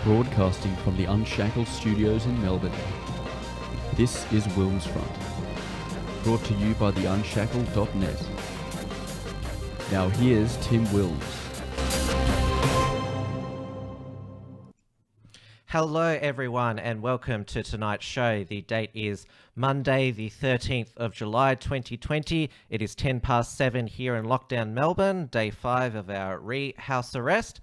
Broadcasting from the Unshackled Studios in Melbourne. This is WilmsFront, brought to you by theunshackled.net. Now here's Tim Wilms. Hello everyone and welcome to tonight's show. The date is Monday the 13th of July 2020. It is 7:10 here in lockdown Melbourne, day 5 of our house arrest.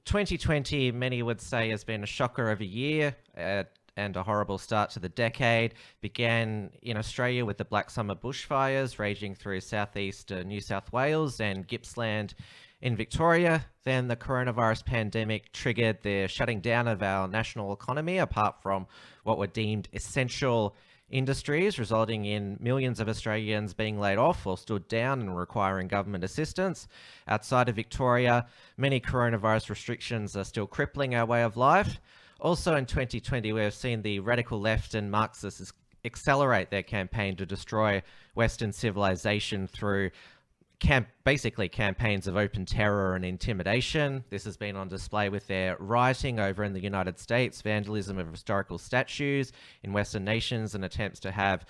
2020, many would say, has been a shocker of a year and a horrible start to the decade. Began in Australia with the Black Summer bushfires raging through southeast New South Wales and Gippsland in Victoria. Then the coronavirus pandemic triggered the shutting down of our national economy, apart from what were deemed essential industries, resulting in millions of Australians being laid off or stood down and requiring government assistance. Outside of Victoria, many coronavirus restrictions are still crippling our way of life. Also in 2020, we have seen the radical left and Marxists accelerate their campaign to destroy Western civilization through basically campaigns of open terror and intimidation. This has been on display with their rioting over in the United States, vandalism of historical statues in Western nations, and attempts to have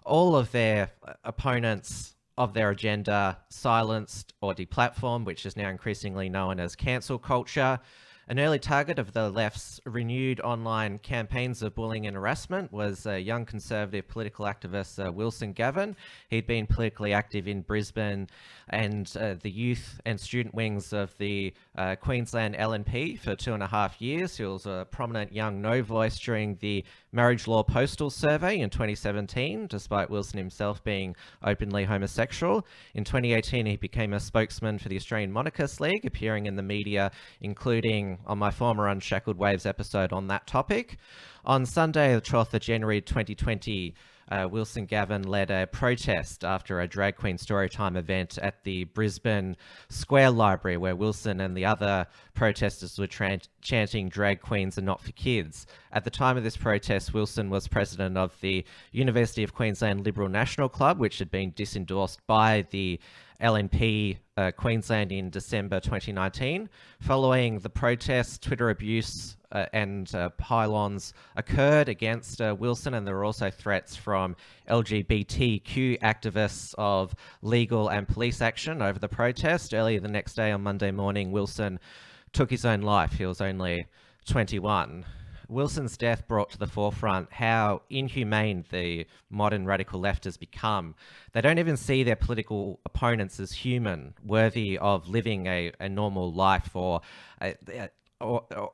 all of their opponents of their agenda silenced or deplatformed, which is now increasingly known as cancel culture. An early target of the left's renewed online campaigns of bullying and harassment was Young Conservative political activist Wilson Gavin. He'd been politically active in Brisbane and the youth and student wings of the Queensland LNP for 2.5 years. He was a prominent young no voice during the marriage law postal survey in 2017, despite Wilson himself being openly homosexual. In 2018, he became a spokesman for the Australian Monarchists League, appearing in the media, including on my former Unshackled Waves episode on that topic. On Sunday, the 12th of January 2020, Wilson Gavin led a protest after a drag queen storytime event at the Brisbane Square Library, where Wilson and the other protesters were chanting "drag queens are not for kids." At the time of this protest, Wilson was president of the University of Queensland Liberal National Club, which had been disendorsed by the LNP Queensland in December 2019. Following the protests, Twitter abuse and pylons occurred against Wilson, and there were also threats from LGBTQ activists of legal and police action over the protest. Earlier the next day, on Monday morning, Wilson took his own life. He was only 21. Wilson's death brought to the forefront how inhumane the modern radical left has become. They don't even see their political opponents as human, worthy of living a normal life or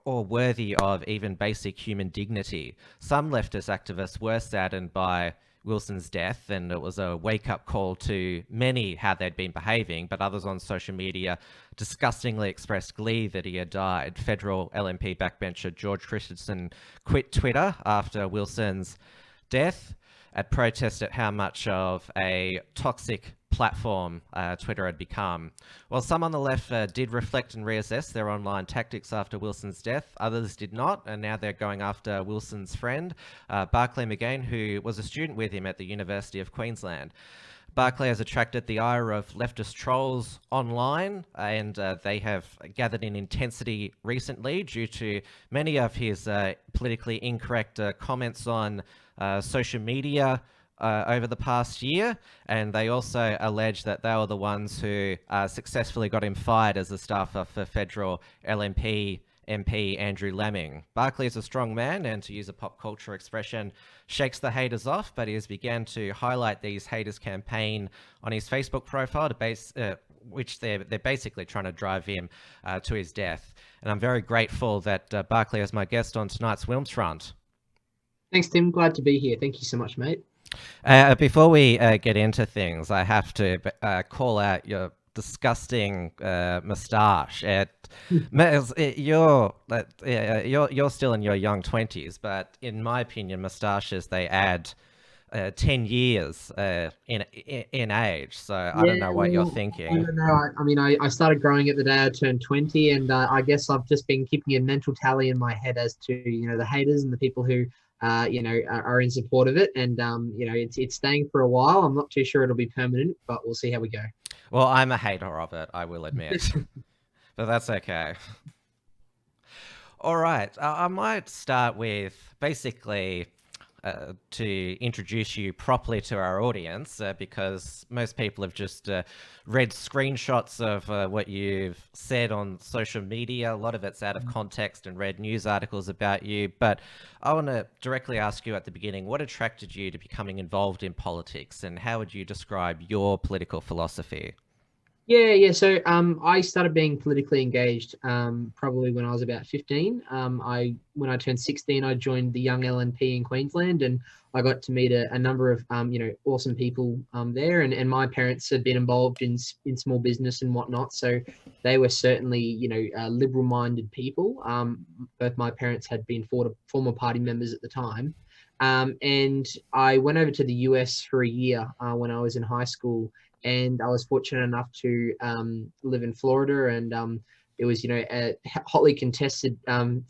worthy of even basic human dignity. Some leftist activists were saddened by Wilson's death, and it was a wake-up call to many how they'd been behaving, but others on social media disgustingly expressed glee that he had died. Federal LNP backbencher George Christensen quit Twitter after Wilson's death at protest at how much of a toxic platform Twitter had become. While some on the left did reflect and reassess their online tactics after Wilson's death, others did not, and now they're going after Wilson's friend, Barclay McGain, who was a student with him at the University of Queensland. Barclay has attracted the ire of leftist trolls online, and they have gathered in intensity recently due to many of his politically incorrect comments on social media over the past year, and they also allege that they were the ones who successfully got him fired as a staffer for federal LNP MP Andrew Laming. Barclay is a strong man, and to use a pop culture expression, shakes the haters off, but he has began to highlight these haters' campaign on his Facebook profile, which they're basically trying to drive him to his death. And I'm very grateful that Barclay is my guest on tonight's WilmsFront. Thanks, Tim. Glad to be here. Thank you so much, mate. Before we get into things, I have to call out your disgusting moustache. You're still in your young 20s, but in my opinion, moustaches, they add 10 years in age. So I don't know what you're thinking. I don't know. I mean, I started growing it the day I turned 20, and I guess I've just been keeping a mental tally in my head as to, the haters and the people who are in support of it. And, it's staying for a while. I'm not too sure it'll be permanent, but we'll see how we go. Well, I'm a hater of it, I will admit, but that's okay. All right, I might start with basically to introduce you properly to our audience, because most people have just read screenshots of what you've said on social media. A lot of it's out of context, and read news articles about you. But I want to directly ask you at the beginning, what attracted you to becoming involved in politics, and how would you describe your political philosophy? Yeah. So I started being politically engaged probably when I was about 15. When I turned 16, I joined the Young LNP in Queensland, and I got to meet a number of awesome people there. And my parents had been involved in small business and whatnot, so they were certainly liberal-minded people. Both my parents had been former party members at the time. And I went over to the US for a year when I was in high school, and I was fortunate enough to live in Florida, and it was a hotly contested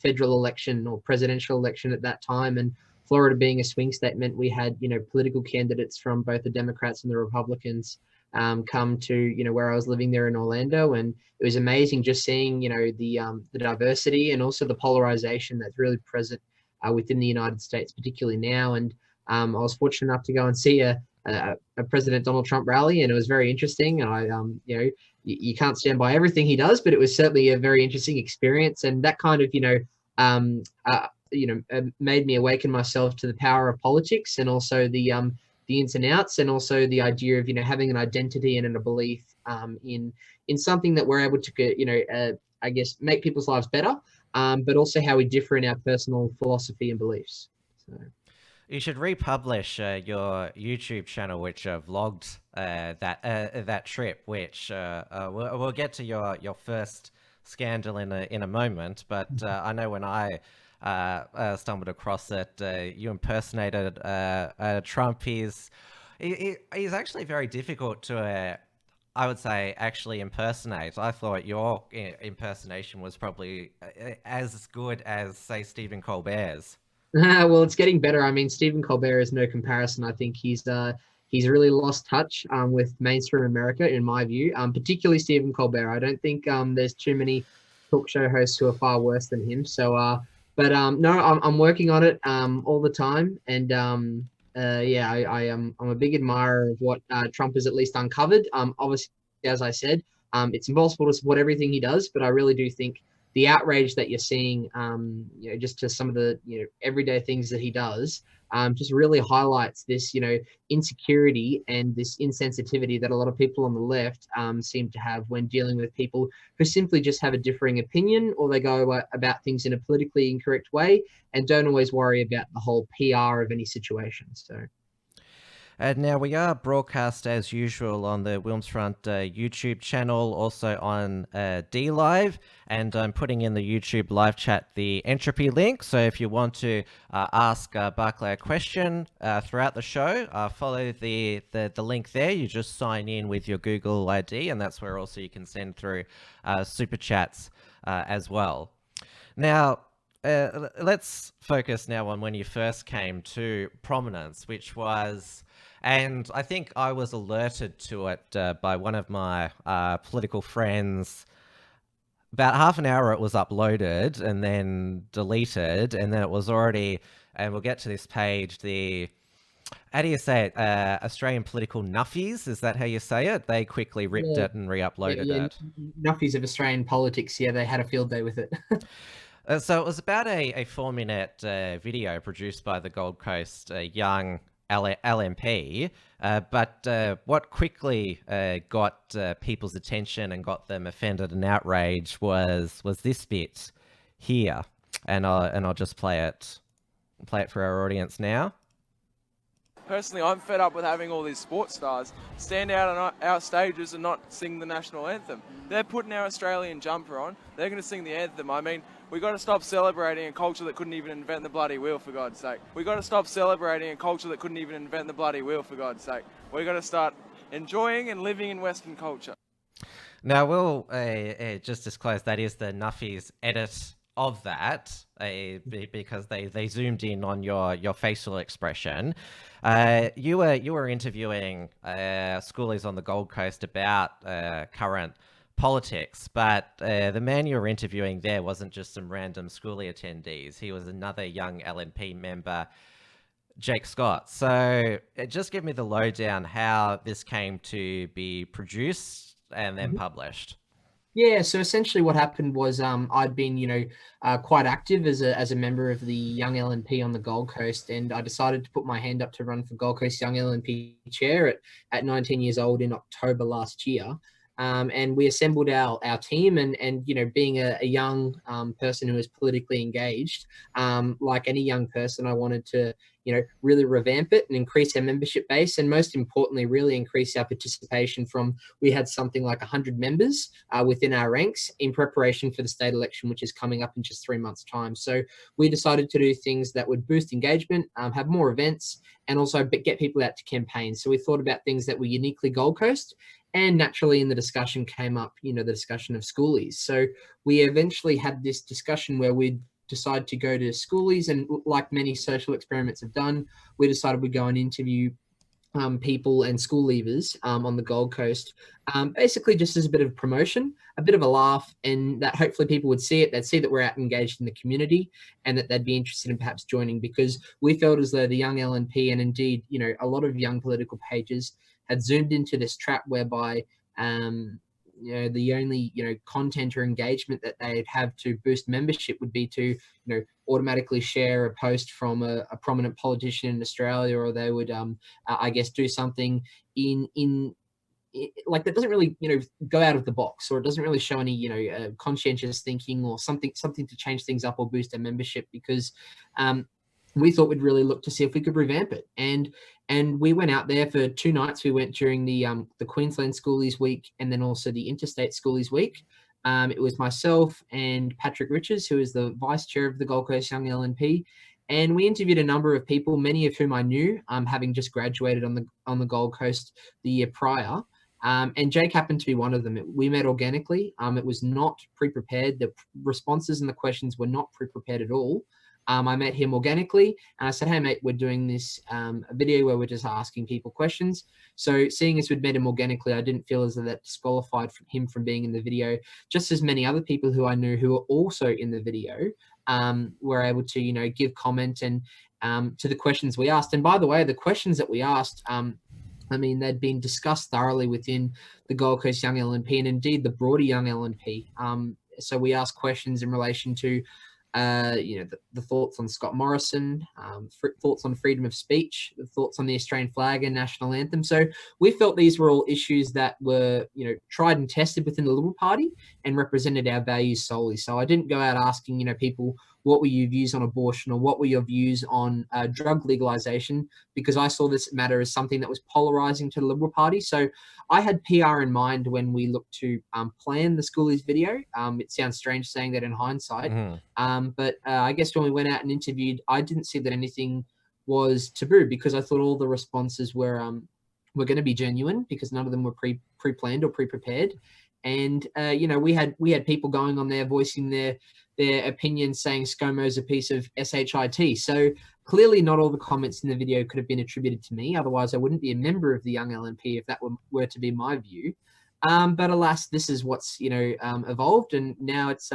federal election or presidential election at that time, and Florida being a swing state meant we had political candidates from both the Democrats and the Republicans come to where I was living there in Orlando, and it was amazing just seeing the diversity and also the polarization that's really present within the United States, particularly now. And I was fortunate enough to go and see a President Donald Trump rally, and it was very interesting. And you can't stand by everything he does, but it was certainly a very interesting experience, and that kind of made me awaken myself to the power of politics, and also the ins and outs, and also the idea of having an identity and a belief in something that we're able to I guess make people's lives better, but also how we differ in our personal philosophy and beliefs. So. You should republish your YouTube channel, which vlogged that trip. Which we'll get to your first scandal in a moment. But I know when I stumbled across it, you impersonated Trump. He's actually very difficult to I would say actually impersonate. I thought your impersonation was probably as good as, say, Stephen Colbert's. Well, it's getting better. I mean, Stephen Colbert is no comparison. I think he's really lost touch with mainstream America, in my view. Particularly Stephen Colbert. I don't think there's too many talk show hosts who are far worse than him. So, but no, I'm working on it all the time, and I'm a big admirer of what Trump has at least uncovered. Obviously, as I said, it's impossible to support everything he does, but I really do think the outrage that you're seeing, just to some of the everyday things that he does, just really highlights this insecurity and this insensitivity that a lot of people on the left seem to have when dealing with people who simply just have a differing opinion, or they go about things in a politically incorrect way and don't always worry about the whole PR of any situation. So. And now we are broadcast as usual on the WilmsFront YouTube channel, also on DLive, and I'm putting in the YouTube live chat the entropy link. So if you want to ask Barclay a question throughout the show, follow the link there. You just sign in with your Google ID, and that's where also you can send through super chats as well. Now, let's focus now on when you first came to prominence, which was... And I think I was alerted to it by one of my political friends. About half an hour it was uploaded and then deleted, and then it was already, and we'll get to this page, how do you say it? Australian political nuffies, is that how you say it? They quickly ripped it and re-uploaded it. Nuffies of Australian politics, yeah, they had a field day with it. So it was about a 4-minute video produced by the Gold Coast Young LNP, but what quickly got people's attention and got them offended and outraged was this bit here, and I'll just play it for our audience now. Personally, I'm fed up with having all these sports stars stand out on our stages and not sing the national anthem. They're putting our Australian jumper on. They're going to sing the anthem. I mean, we got to stop celebrating a culture that couldn't even invent the bloody wheel, for God's sake. We got to stop celebrating a culture that couldn't even invent the bloody wheel, for God's sake. We got to start enjoying and living in Western culture. Now, we'll just disclose that is the Nuffies edit of that, because they zoomed in on your facial expression. You were interviewing schoolies on the Gold Coast about current politics, but the man you were interviewing there wasn't just some random schoolie attendees. He was another young LNP member, Jake Scott. So just give me the lowdown how this came to be produced and then published. Yeah, so essentially what happened was I'd been, quite active as a member of the Young LNP on the Gold Coast, and I decided to put my hand up to run for Gold Coast Young LNP chair at 19 years old in October last year. And we assembled our team, and being a young person who is politically engaged, like any young person, I wanted to really revamp it and increase our membership base, and most importantly, really increase our participation from, we had something like 100 members within our ranks in preparation for the state election, which is coming up in just 3 months' time. So we decided to do things that would boost engagement, have more events, and also get people out to campaign. So we thought about things that were uniquely Gold Coast, and naturally in the discussion came up, the discussion of schoolies. So we eventually had this discussion where we'd decide to go to schoolies, and like many social experiments have done, we decided we'd go and interview people and school leavers on the Gold Coast, basically just as a bit of promotion, a bit of a laugh, and that hopefully people would see it, they'd see that we're out engaged in the community, and that they'd be interested in perhaps joining, because we felt as though the Young LNP, and indeed, a lot of young political pages, had zoomed into this trap whereby the only content or engagement that they'd have to boost membership would be to automatically share a post from a prominent politician in Australia, or they would I guess do something in like that doesn't really go out of the box, or it doesn't really show any conscientious thinking or something to change things up or boost their membership, because we thought we'd really look to see if we could revamp it. And we went out there for 2 nights. We went during the Queensland Schoolies Week, and then also the Interstate Schoolies Week. It was myself and Patrick Riches, who is the vice chair of the Gold Coast Young LNP, and we interviewed a number of people, many of whom I knew, having just graduated on the Gold Coast the year prior. And Jake happened to be one of them. We met organically. It was not pre-prepared. The responses and the questions were not pre-prepared at all. I met him organically, and I said, "Hey, mate, we're doing this video where we're just asking people questions." So seeing as we'd met him organically, I didn't feel as though that disqualified him from being in the video, just as many other people who I knew who were also in the video were able to, give comment and to the questions we asked. And by the way, the questions that we asked, they'd been discussed thoroughly within the Gold Coast Young LNP, and indeed the broader Young LNP. So we asked questions in relation to the thoughts on Scott Morrison, thoughts on freedom of speech, the thoughts on the Australian flag and national anthem. So we felt these were all issues that were, tried and tested within the Liberal Party and represented our values solely. So I didn't go out asking, people, what were your views on abortion, or what were your views on drug legalization, because I saw this matter as something that was polarizing to the Liberal Party. So I had PR in mind when we looked to plan the schoolies video. It sounds strange saying that in hindsight, but I guess when we went out and interviewed, I didn't see that anything was taboo, because I thought all the responses were going to be genuine, because none of them were pre-planned or pre-prepared. And we had people going on there voicing their opinions, saying ScoMo's a piece of shit. So clearly not all the comments in the video could have been attributed to me. Otherwise, I wouldn't be a member of the Young LNP if that were to be my view. But alas, this is what's evolved, and now it's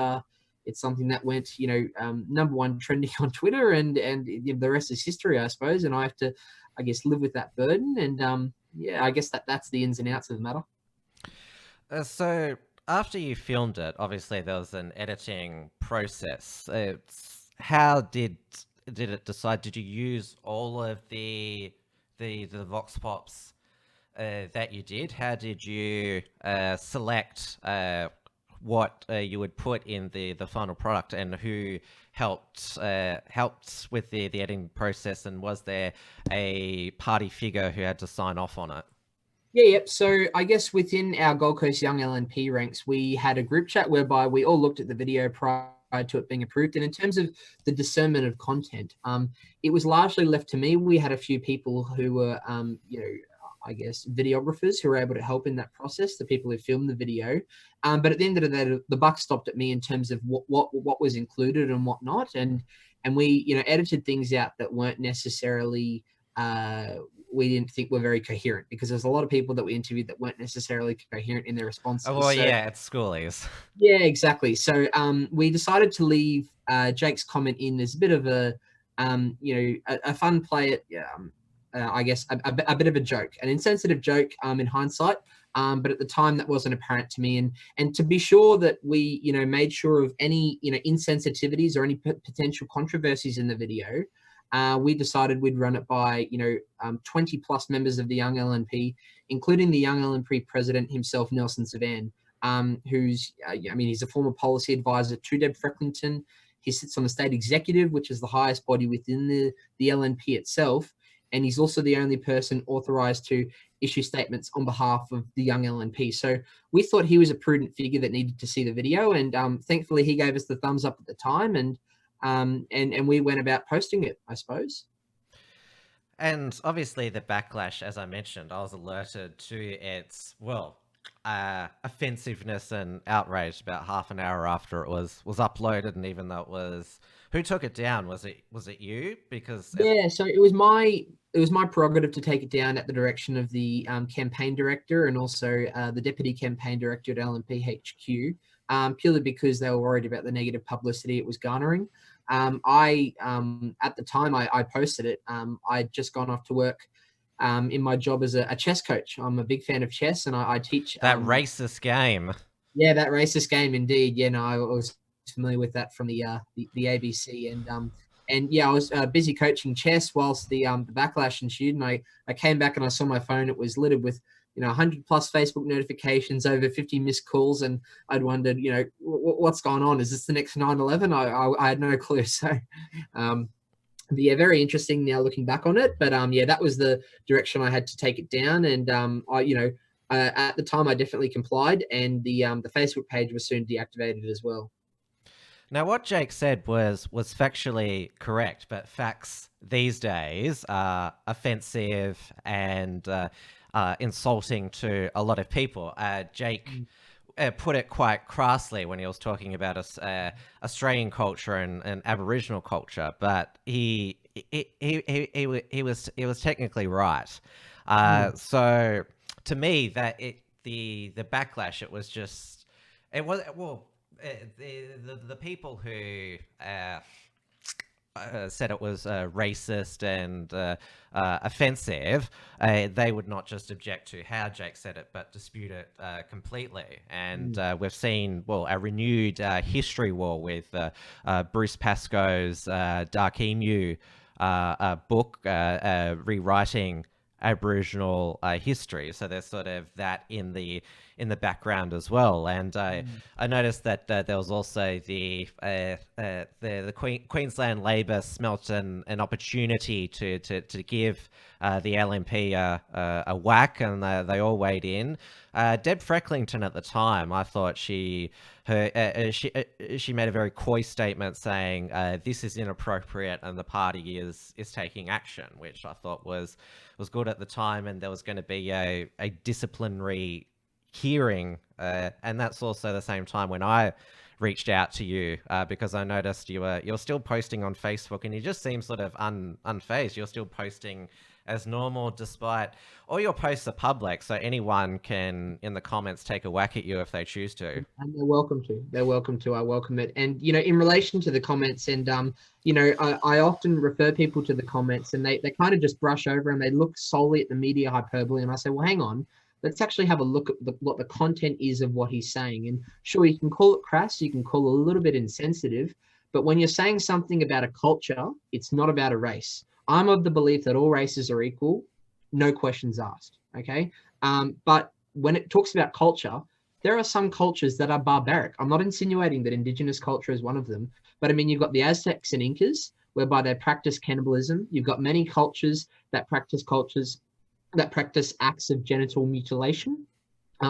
something that went #1 trending on Twitter, and the rest is history, I suppose. And I have to, I guess, live with that burden. And I guess that's the ins and outs of the matter. So after you filmed it, obviously there was an editing process. How did it decide? Did you use all of the vox pops that you did? How did you select what you would put in the final product, and who helped with the editing process? And was there a party figure who had to sign off on it? Yep. So I guess within our Gold Coast Young LNP ranks, we had a group chat whereby we all looked at the video prior to it being approved. And in terms of the discernment of content, it was largely left to me. We had a few people who were, I guess, videographers who were able to help in that process, the people who filmed the video. But at the end of the day, the buck stopped at me in terms of what was included and what not. And we, edited things out that weren't necessarily we didn't think were very coherent, because there's a lot of people that we interviewed that weren't necessarily coherent in their responses. Oh, well, yeah, it's schoolies. Yeah, exactly. So we decided to leave Jake's comment in as a bit of a, a fun play at, I guess, a bit of a joke, an insensitive joke in hindsight. But at the time that wasn't apparent to me. And to be sure that we, made sure of any, insensitivities or any potential controversies in the video, we decided we'd run it by, 20 plus members of the Young LNP, including the Young LNP president himself, Nelson Savan, who's, he's a former policy advisor to Deb Frecklington. He sits on the state executive, which is the highest body within the LNP itself. And he's also the only person authorized to issue statements on behalf of the Young LNP. So we thought he was a prudent figure that needed to see the video. And thankfully, he gave us the thumbs up at the time. And we went about posting it, I suppose. And obviously the backlash, as I mentioned, I was alerted to its, offensiveness and outrage about half an hour after it was uploaded. And even though it was, who took it down? Was it you? Because yeah, so it was my prerogative to take it down at the direction of the campaign director and also the deputy campaign director at LNP HQ, purely because they were worried about the negative publicity it was garnering. At the time I posted it, I'd just gone off to work in my job as a chess coach. I'm a big fan of chess, and I teach that racist game. Yeah, that racist game, indeed. Yeah, no, I was familiar with that from the ABC, and yeah, I was busy coaching chess whilst the backlash ensued, and I came back and I saw my phone. It was littered with 100 plus Facebook notifications, over 50 missed calls, and I'd wondered, what's going on? Is this the next 9/11? I had no clue. So, but yeah, very interesting now looking back on it. But yeah, that was the direction I had to take it down, and at the time I definitely complied, and the Facebook page was soon deactivated as well. Now, what Jake said was factually correct, but facts these days are offensive and insulting to a lot of people. Jake put it quite crassly when he was talking about Australian culture and Aboriginal culture, but he was technically right. So to me, that the backlash, it was just, it was, well, the people who said it was racist and offensive, they would not just object to how Jake said it, but dispute it completely. And we've seen, a renewed history war with Bruce Pascoe's Dark Emu book, rewriting Aboriginal history. So there's sort of that in the background as well. And I noticed that there was also the Queensland Labor smelt an opportunity to give the LNP a whack, and they all weighed in. Deb Frecklington at the time, I thought she made a very coy statement saying this is inappropriate and the party is taking action, which I thought was good at the time, and there was going to be a disciplinary hearing, and that's also the same time when I reached out to you because I noticed you're still posting on Facebook, and you just seem sort of unfazed. You're still posting as normal, despite all your posts are public, so anyone can in the comments take a whack at you if they choose to. And they're welcome to. I welcome it. And in relation to the comments, and I often refer people to the comments, and they kind of just brush over and they look solely at the media hyperbole, and I say, well, hang on, let's actually have a look at what the content is of what he's saying. And sure, you can call it crass, you can call it a little bit insensitive, but when you're saying something about a culture, it's not about a race. I'm of the belief that all races are equal, no questions asked, okay? But when it talks about culture, there are some cultures that are barbaric. I'm not insinuating that Indigenous culture is one of them, but I mean, you've got the Aztecs and Incas, whereby they practice cannibalism. You've got many cultures that practice acts of genital mutilation.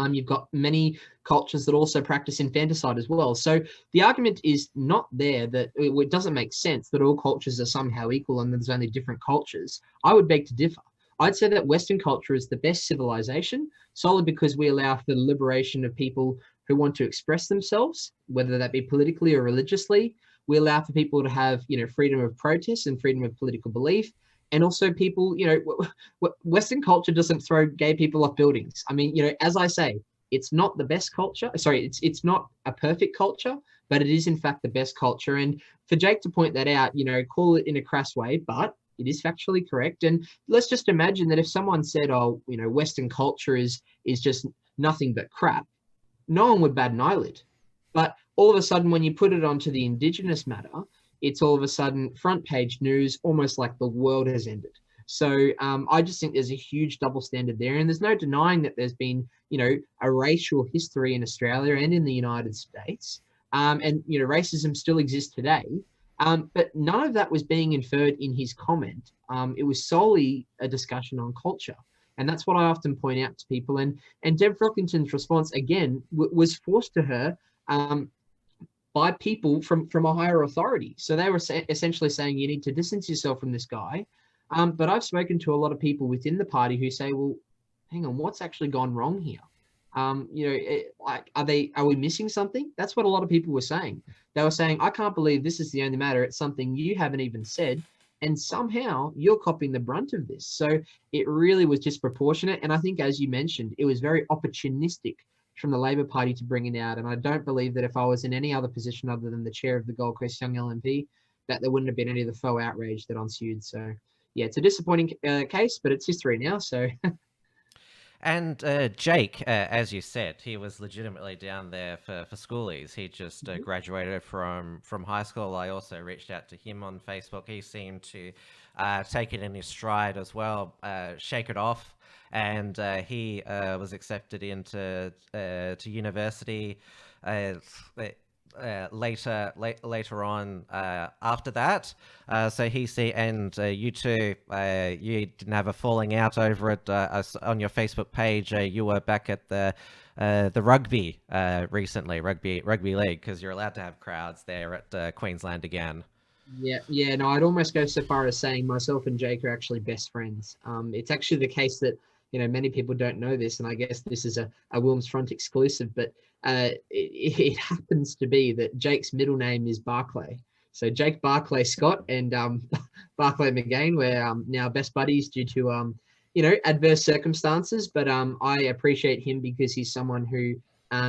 You've got many cultures that also practice infanticide as well. So the argument is not there that it doesn't make sense that all cultures are somehow equal and there's only different cultures. I would beg to differ. I'd say that Western culture is the best civilization, solely because we allow for the liberation of people who want to express themselves, whether that be politically or religiously. We allow for people to have, freedom of protest and freedom of political belief. And also people, Western culture doesn't throw gay people off buildings. I mean, as I say, it's not the best culture. Sorry, it's not a perfect culture, but it is in fact the best culture. And for Jake to point that out, call it in a crass way, but it is factually correct. And let's just imagine that if someone said, oh, Western culture is just nothing but crap, no one would bat an eyelid. But all of a sudden, when you put it onto the Indigenous matter, it's all of a sudden front page news, almost like the world has ended. So I just think there's a huge double standard there. And there's no denying that there's been, a racial history in Australia and in the United States. And, racism still exists today. But none of that was being inferred in his comment. It was solely a discussion on culture. And that's what I often point out to people. And Deb Frockington's response, again, was forced to her by people from a higher authority. So they were essentially saying, you need to distance yourself from this guy. But I've spoken to a lot of people within the party who say, well, hang on, what's actually gone wrong here? Are we missing something? That's what a lot of people were saying. They were saying, I can't believe this is the only matter. It's something you haven't even said. And somehow you're copying the brunt of this. So it really was disproportionate. And I think, as you mentioned, it was very opportunistic from the Labor Party to bring it out. And I don't believe that if I was in any other position other than the chair of the Gold Coast Young LNP, that there wouldn't have been any of the faux outrage that ensued. So yeah, it's a disappointing case, but it's history now. So. And Jake, as you said, he was legitimately down there for schoolies. He just graduated from high school. I also reached out to him on Facebook. He seemed to take it in his stride as well, shake it off. And he was accepted into to university later on after that. So you two, you didn't have a falling out over it on your Facebook page. You were back at the rugby recently, rugby league, because you're allowed to have crowds there at Queensland again. Yeah. No, I'd almost go so far as saying myself and Jake are actually best friends. It's actually the case that many people don't know this, and I guess this is a WilmsFront exclusive, but it happens to be that Jake's middle name is Barclay. So Jake Barclay Scott and Barclay McGain were now best buddies due to adverse circumstances. But I appreciate him because he's someone who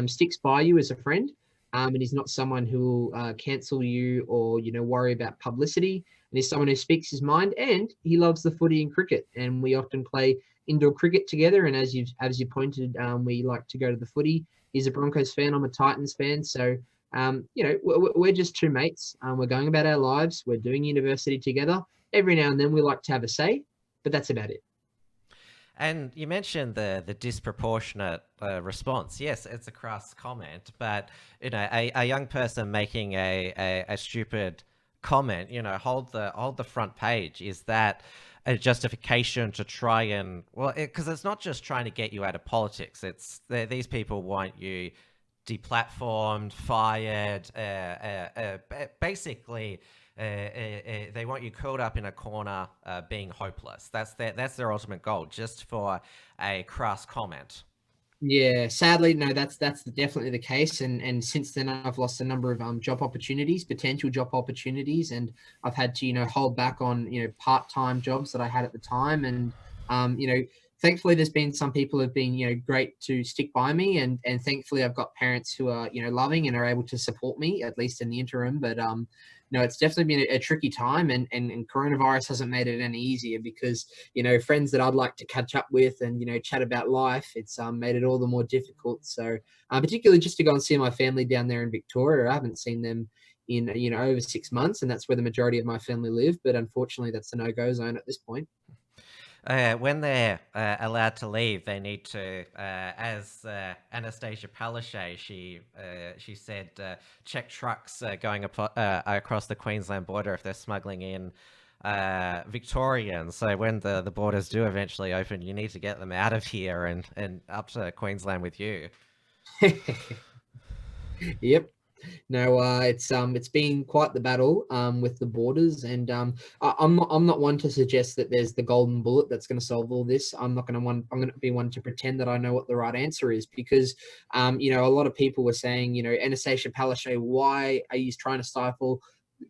sticks by you as a friend, and he's not someone who will cancel you or worry about publicity. And he's someone who speaks his mind, and he loves the footy and cricket. And we often play indoor cricket together. And as you pointed, we like to go to the footy. He's a Broncos fan. I'm a Titans fan. So, we're just two mates. We're going about our lives. We're doing university together. Every now and then we like to have a say, but that's about it. And you mentioned the disproportionate response. Yes, it's a crass comment, but a young person making a stupid comment, hold the front page. Is that a justification to try and, because it's not just trying to get you out of politics. It's these people want you deplatformed, fired, basically they want you curled up in a corner, being hopeless. That's their ultimate goal, just for a crass comment. Yeah, sadly, no, that's definitely the case. And since then, I've lost a number of job opportunities, potential job opportunities, and I've had to hold back on part-time jobs that I had at the time. And thankfully, there's been some people who've been great to stick by me, and thankfully, I've got parents who are loving and are able to support me at least in the interim. But no, it's definitely been a tricky time, and coronavirus hasn't made it any easier because, friends that I'd like to catch up with and, chat about life, it's made it all the more difficult. So particularly just to go and see my family down there in Victoria. I haven't seen them in, over 6 months, and that's where the majority of my family live. But unfortunately, that's a no-go zone at this point. When they're allowed to leave, they need to, as Anastasia Palaszczuk, she said, check trucks going across the Queensland border if they're smuggling in Victorians. So when the borders do eventually open, you need to get them out of here and up to Queensland with you. Yep. No, it's been quite the battle with the borders, and I'm not one to suggest that there's the golden bullet that's going to solve all this. I'm going to be one to pretend that I know what the right answer is, because a lot of people were saying, Anastasia Palaszczuk, why are you trying to stifle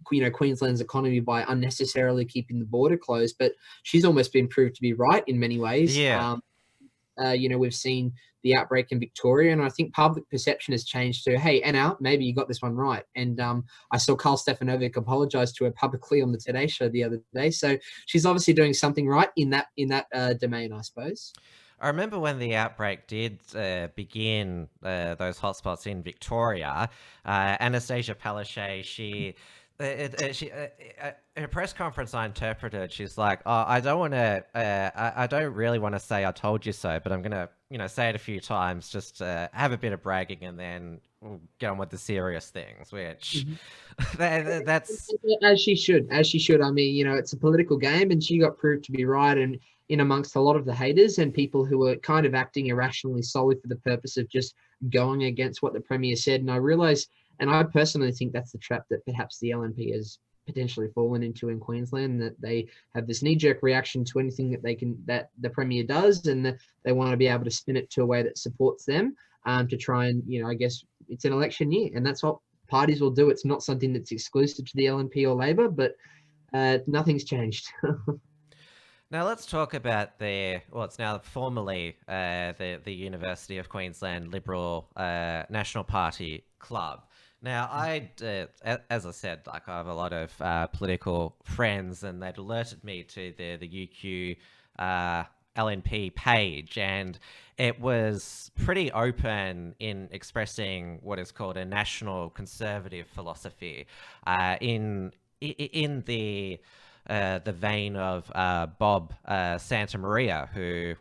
Queensland's economy by unnecessarily keeping the border closed, but she's almost been proved to be right in many ways. Yeah. We've seen the outbreak in Victoria, and I think public perception has changed to, hey, Anna, maybe you got this one right. And I saw Carl Stefanovic apologize to her publicly on the Today Show the other day. So she's obviously doing something right in that domain, I suppose. I remember when the outbreak did begin, those hotspots in Victoria, Anastasia Palaszczuk, her press conference I interpreted, she's like, oh, I don't really want to say I told you so, but I'm going to, say it a few times, just have a bit of bragging, and then we'll get on with the serious things, which that's... As she should. I mean, it's a political game, and she got proved to be right, and in amongst a lot of the haters and people who were kind of acting irrationally solely for the purpose of just going against what the Premier said. And I realize, and I personally think that's the trap that perhaps the LNP has potentially fallen into in Queensland, that they have this knee-jerk reaction to anything that the Premier does, and that they want to be able to spin it to a way that supports them, to try and, I guess it's an election year, and that's what parties will do. It's not something that's exclusive to the LNP or Labor, but nothing's changed. Now let's talk about it's now formerly the University of Queensland Liberal National Party Club. Now, as I said, I have a lot of political friends, and they'd alerted me to the UQ LNP page, and it was pretty open in expressing what is called a national conservative philosophy, in the vein of Bob Santamaria, who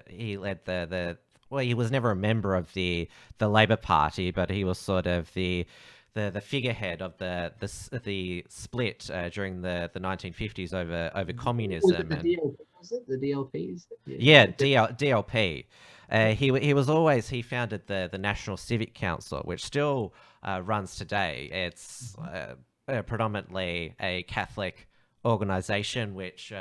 he led he was never a member of the Labor Party, but he was sort of the figurehead of the split during the 1950s over communism. Was it the DLP? Yeah, DLP. He founded the National Civic Council, which still runs today. It's predominantly a Catholic organization, which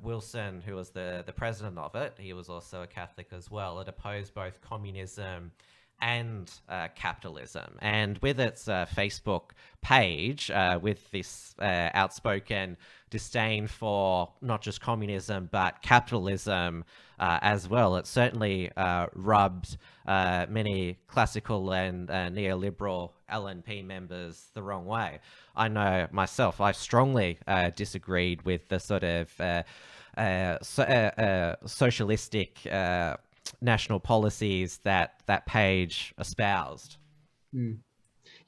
Wilson, who was the president of it, he was also a Catholic as well. It opposed both communism and capitalism. And with its Facebook page, with this outspoken disdain for not just communism, but capitalism as well, it certainly rubbed many classical and neoliberal LNP members the wrong way. I know myself, I strongly disagreed with the sort of socialistic national policies that page espoused.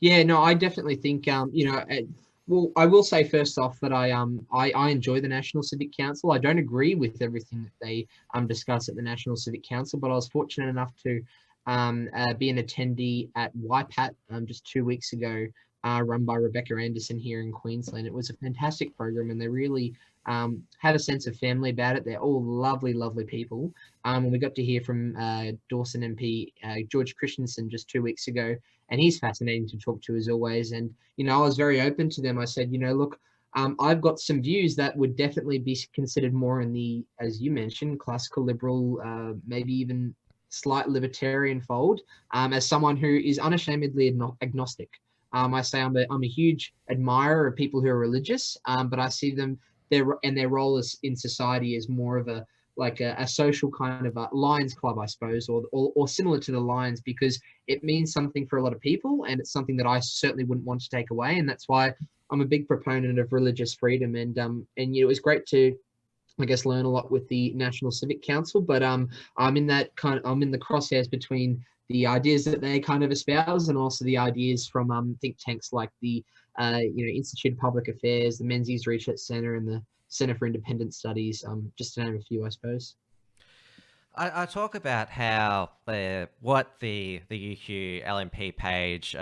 Yeah, no, I definitely think, well, I will say first off that I enjoy the National Civic Council. I don't agree with everything that they discuss at the National Civic Council, but I was fortunate enough to be an attendee at YPAT just 2 weeks ago, run by Rebecca Anderson here in Queensland. It was a fantastic program, and they really had a sense of family about it. They're all lovely, lovely people. And we got to hear from Dawson MP George Christensen just 2 weeks ago, and he's fascinating to talk to as always. And, I was very open to them. I said, look, I've got some views that would definitely be considered more in the, as you mentioned, classical liberal, maybe even slight libertarian fold, as someone who is unashamedly agnostic. I say I'm a huge admirer of people who are religious, but I see them, their role in society is more of a social kind of a Lions Club, I suppose, or similar to the Lions, because it means something for a lot of people, and it's something that I certainly wouldn't want to take away. And that's why I'm a big proponent of religious freedom. And it was great to, I guess, learn a lot with the National Civic Council, but I'm in the crosshairs between the ideas that they kind of espouse and also the ideas from think tanks like the Institute of Public Affairs, the Menzies Research Centre, and the Centre for Independent Studies, just to name a few, I suppose. I talk about how what the UQ LNP page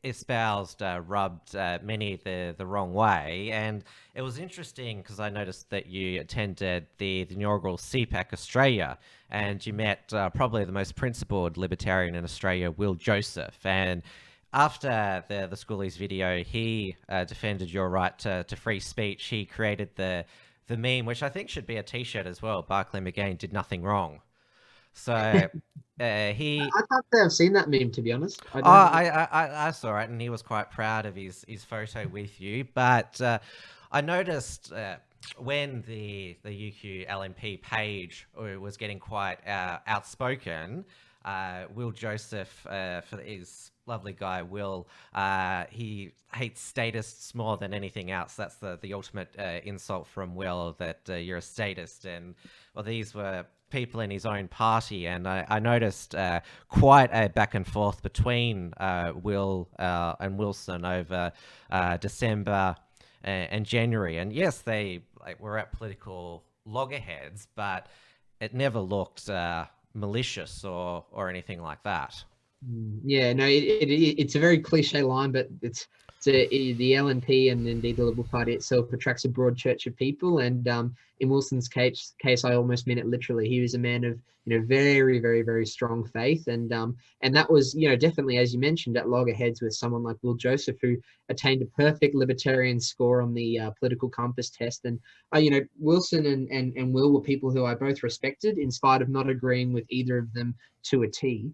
espoused rubbed many the wrong way, and it was interesting because I noticed that you attended the inaugural CPAC Australia, and you met probably the most principled libertarian in Australia, Will Joseph. And after the Schoolies video, he defended your right to free speech. He created the meme, which I think should be a t-shirt as well. Barclay McGain did nothing wrong. So he I can't say I've seen that meme, to be honest. I Oh, don't. I saw it, and he was quite proud of his photo with you. But I noticed when the UQ LNP page was getting quite outspoken, Will Joseph, for his lovely guy Will, he hates statists more than anything else. That's the ultimate insult from Will, that you're a statist. And well, these were people in his own party, and I noticed quite a back and forth between Will and Wilson over December and January. And yes, they were at political loggerheads, but it never looked malicious or anything like that. Yeah, no, it's a very cliche line, but the LNP and indeed the Liberal Party itself attracts a broad church of people. And in Wilson's case, I almost mean it literally. He was a man of very, very, very strong faith, and that was definitely, as you mentioned, at loggerheads with someone like Will Joseph, who attained a perfect libertarian score on the political compass test. And Wilson and Will were people who I both respected, in spite of not agreeing with either of them to a T.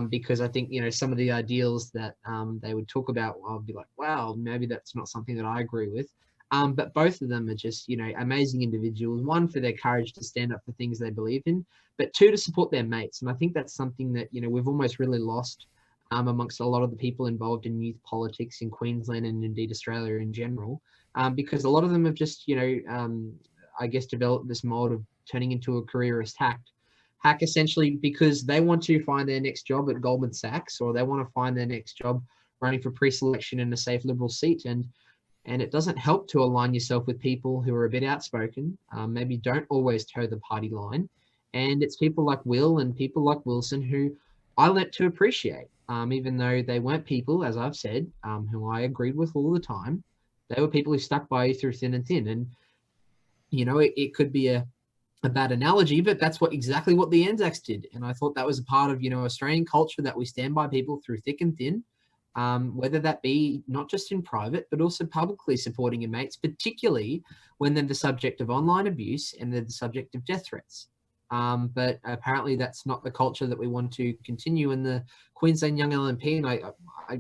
Because I think some of the ideals that they would talk about, I'll be like, wow, maybe that's not something that I agree with. But both of them are just amazing individuals. One, for their courage to stand up for things they believe in, but two, to support their mates. And I think that's something that we've almost really lost amongst a lot of the people involved in youth politics in Queensland and indeed Australia in general, because a lot of them have just I guess developed this mold of turning into a careerist hack essentially, because they want to find their next job at Goldman Sachs, or they want to find their next job running for pre-selection in a safe Liberal seat. And it doesn't help to align yourself with people who are a bit outspoken, maybe don't always toe the party line. And it's people like Will and people like Wilson who I learnt to appreciate, even though they weren't people, as I've said, who I agreed with all the time. They were people who stuck by you through thin and thin. And it could be a bad analogy, but that's exactly what the Anzacs did. And I thought that was a part of Australian culture, that we stand by people through thick and thin, whether that be not just in private but also publicly supporting your mates, particularly when they're the subject of online abuse and they're the subject of death threats. But apparently that's not the culture that we want to continue in the Queensland Young LNP, and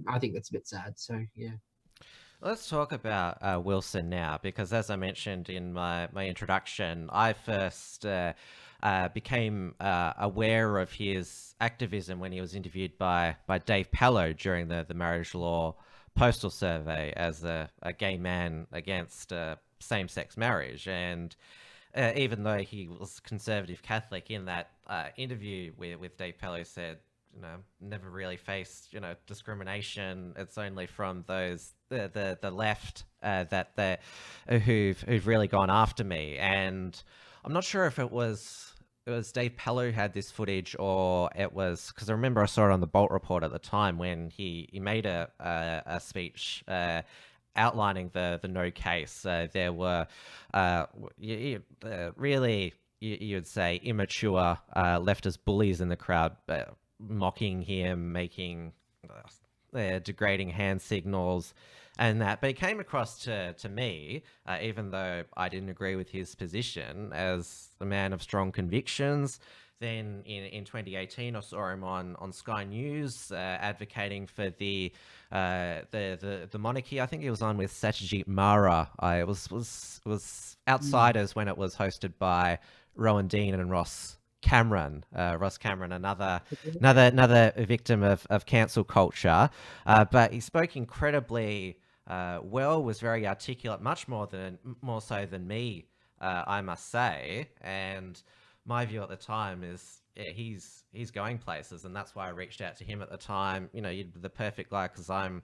I think that's a bit sad. So yeah. Let's talk about Wilson now, because as I mentioned in my introduction, I first became aware of his activism when he was interviewed by Dave Pellow during the marriage law postal survey as a gay man against same-sex marriage. And even though he was conservative Catholic, in that interview with Dave Pellow said, never really faced, discrimination. It's only from those the left that who've really gone after me. And I'm not sure if it was Dave Pellow who had this footage, or it was, because I remember I saw it on the Bolt Report at the time, when he made a speech outlining the no case. There were really, you'd say, immature leftist bullies in the crowd, mocking him, making degrading hand signals and that. But it came across to me, even though I didn't agree with his position, as a man of strong convictions. Then in 2018, I saw him on Sky News advocating for the monarchy. I think he was on with Satyajit Mara. It was Outsiders when it was hosted by Rowan Dean and Ross Cameron, another victim of cancel culture, but he spoke incredibly well, was very articulate, much more so than me, I must say. And my view at the time is, he's going places, and that's why I reached out to him at the time. You're the perfect guy, because I'm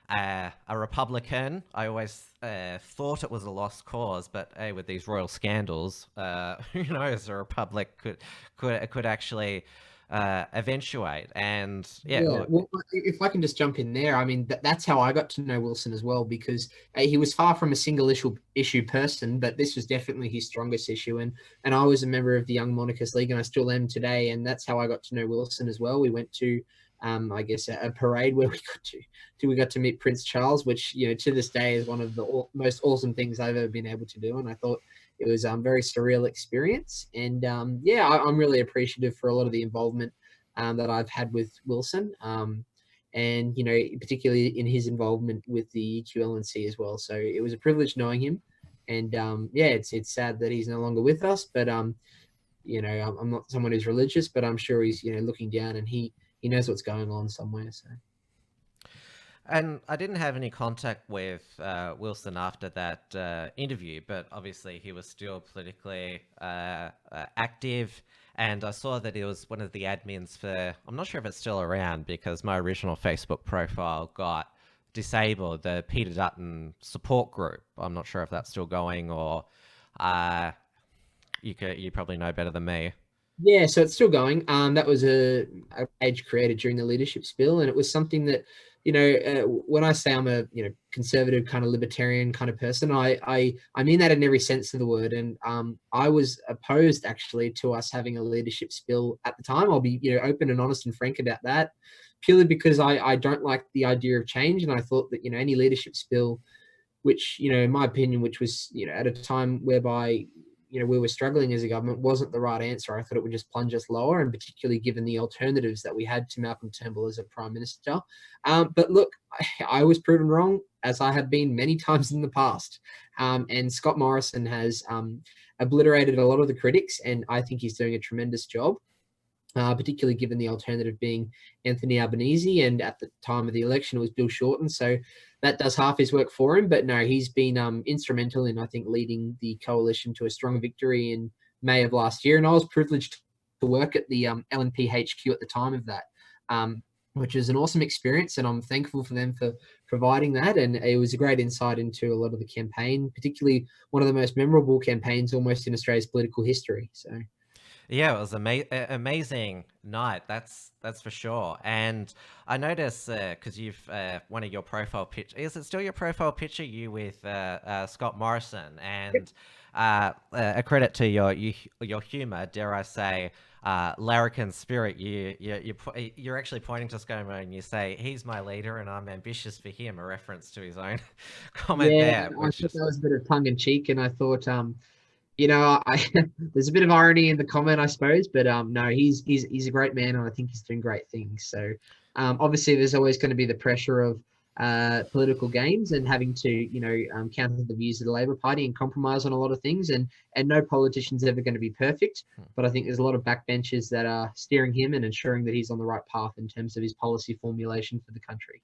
a Republican. I always thought it was a lost cause, but with these royal scandals, who knows, a republic could actually eventuate. And well, if I can just jump in there, I mean, that's how I got to know Wilson as well, because he was far from a single issue person, but this was definitely his strongest issue. And I was a member of the Young Monarchist League, and I still am today. And that's how I got to know Wilson as well. We went to I guess a parade where we got to meet Prince Charles, which to this day is one of the most awesome things I've ever been able to do. And I thought it was very surreal experience. And yeah, I'm really appreciative for a lot of the involvement that I've had with Wilson. And, you know, particularly in his involvement with the EQLNC as well. So it was a privilege knowing him. And yeah, it's sad that he's no longer with us, but you know, I'm not someone who's religious, but I'm sure he's, you know, looking down and he knows what's going on somewhere. So. And I didn't have any contact with Wilson after that interview, but obviously he was still politically active. And I saw that he was one of the admins for, I'm not sure if it's still around because my original Facebook profile got disabled, the Peter Dutton support group. I'm not sure if that's still going, or you probably know better than me. Yeah, so it's still going. That was a page created during the leadership spill, and it was something that, you know, when I say I'm a, you know, conservative kind of libertarian kind of person, I mean that in every sense of the word. And I was opposed actually to us having a leadership spill at the time. I'll be, you know, open and honest and frank about that, purely because I don't like the idea of change, and I thought that, you know, any leadership spill, which, you know, in my opinion, which was, you know, at a time whereby, you know, we were struggling as a government, wasn't the right answer. I thought it would just plunge us lower, and particularly given the alternatives that we had to Malcolm Turnbull as a prime minister. But look, I was proven wrong, as I have been many times in the past. And Scott Morrison has obliterated a lot of the critics, and I think he's doing a tremendous job. Particularly given the alternative being Anthony Albanese, and at the time of the election it was Bill Shorten, so that does half his work for him. But no, he's been instrumental in, I think, leading the coalition to a strong victory in May of last year, and I was privileged to work at the LNP HQ at the time of that, which is an awesome experience, and I'm thankful for them for providing that. And it was a great insight into a lot of the campaign, particularly one of the most memorable campaigns almost in Australia's political history. So yeah, it was amazing night. That's for sure. And I noticed because you've one of your profile picture, is it still your profile picture? You with Scott Morrison, and a credit to your humor, dare I say, larrikin spirit. You're actually pointing to ScoMo and you say he's my leader and I'm ambitious for him, a reference to his own comment yeah, there. I thought that was a bit of tongue in cheek, and I thought you know, there's a bit of irony in the comment, I suppose, but no, he's a great man, and I think he's doing great things. So obviously there's always going to be the pressure of political games and having to, you know, counter the views of the Labor Party and compromise on a lot of things, and no politician's ever going to be perfect, but I think there's a lot of backbenchers that are steering him and ensuring that he's on the right path in terms of his policy formulation for the country.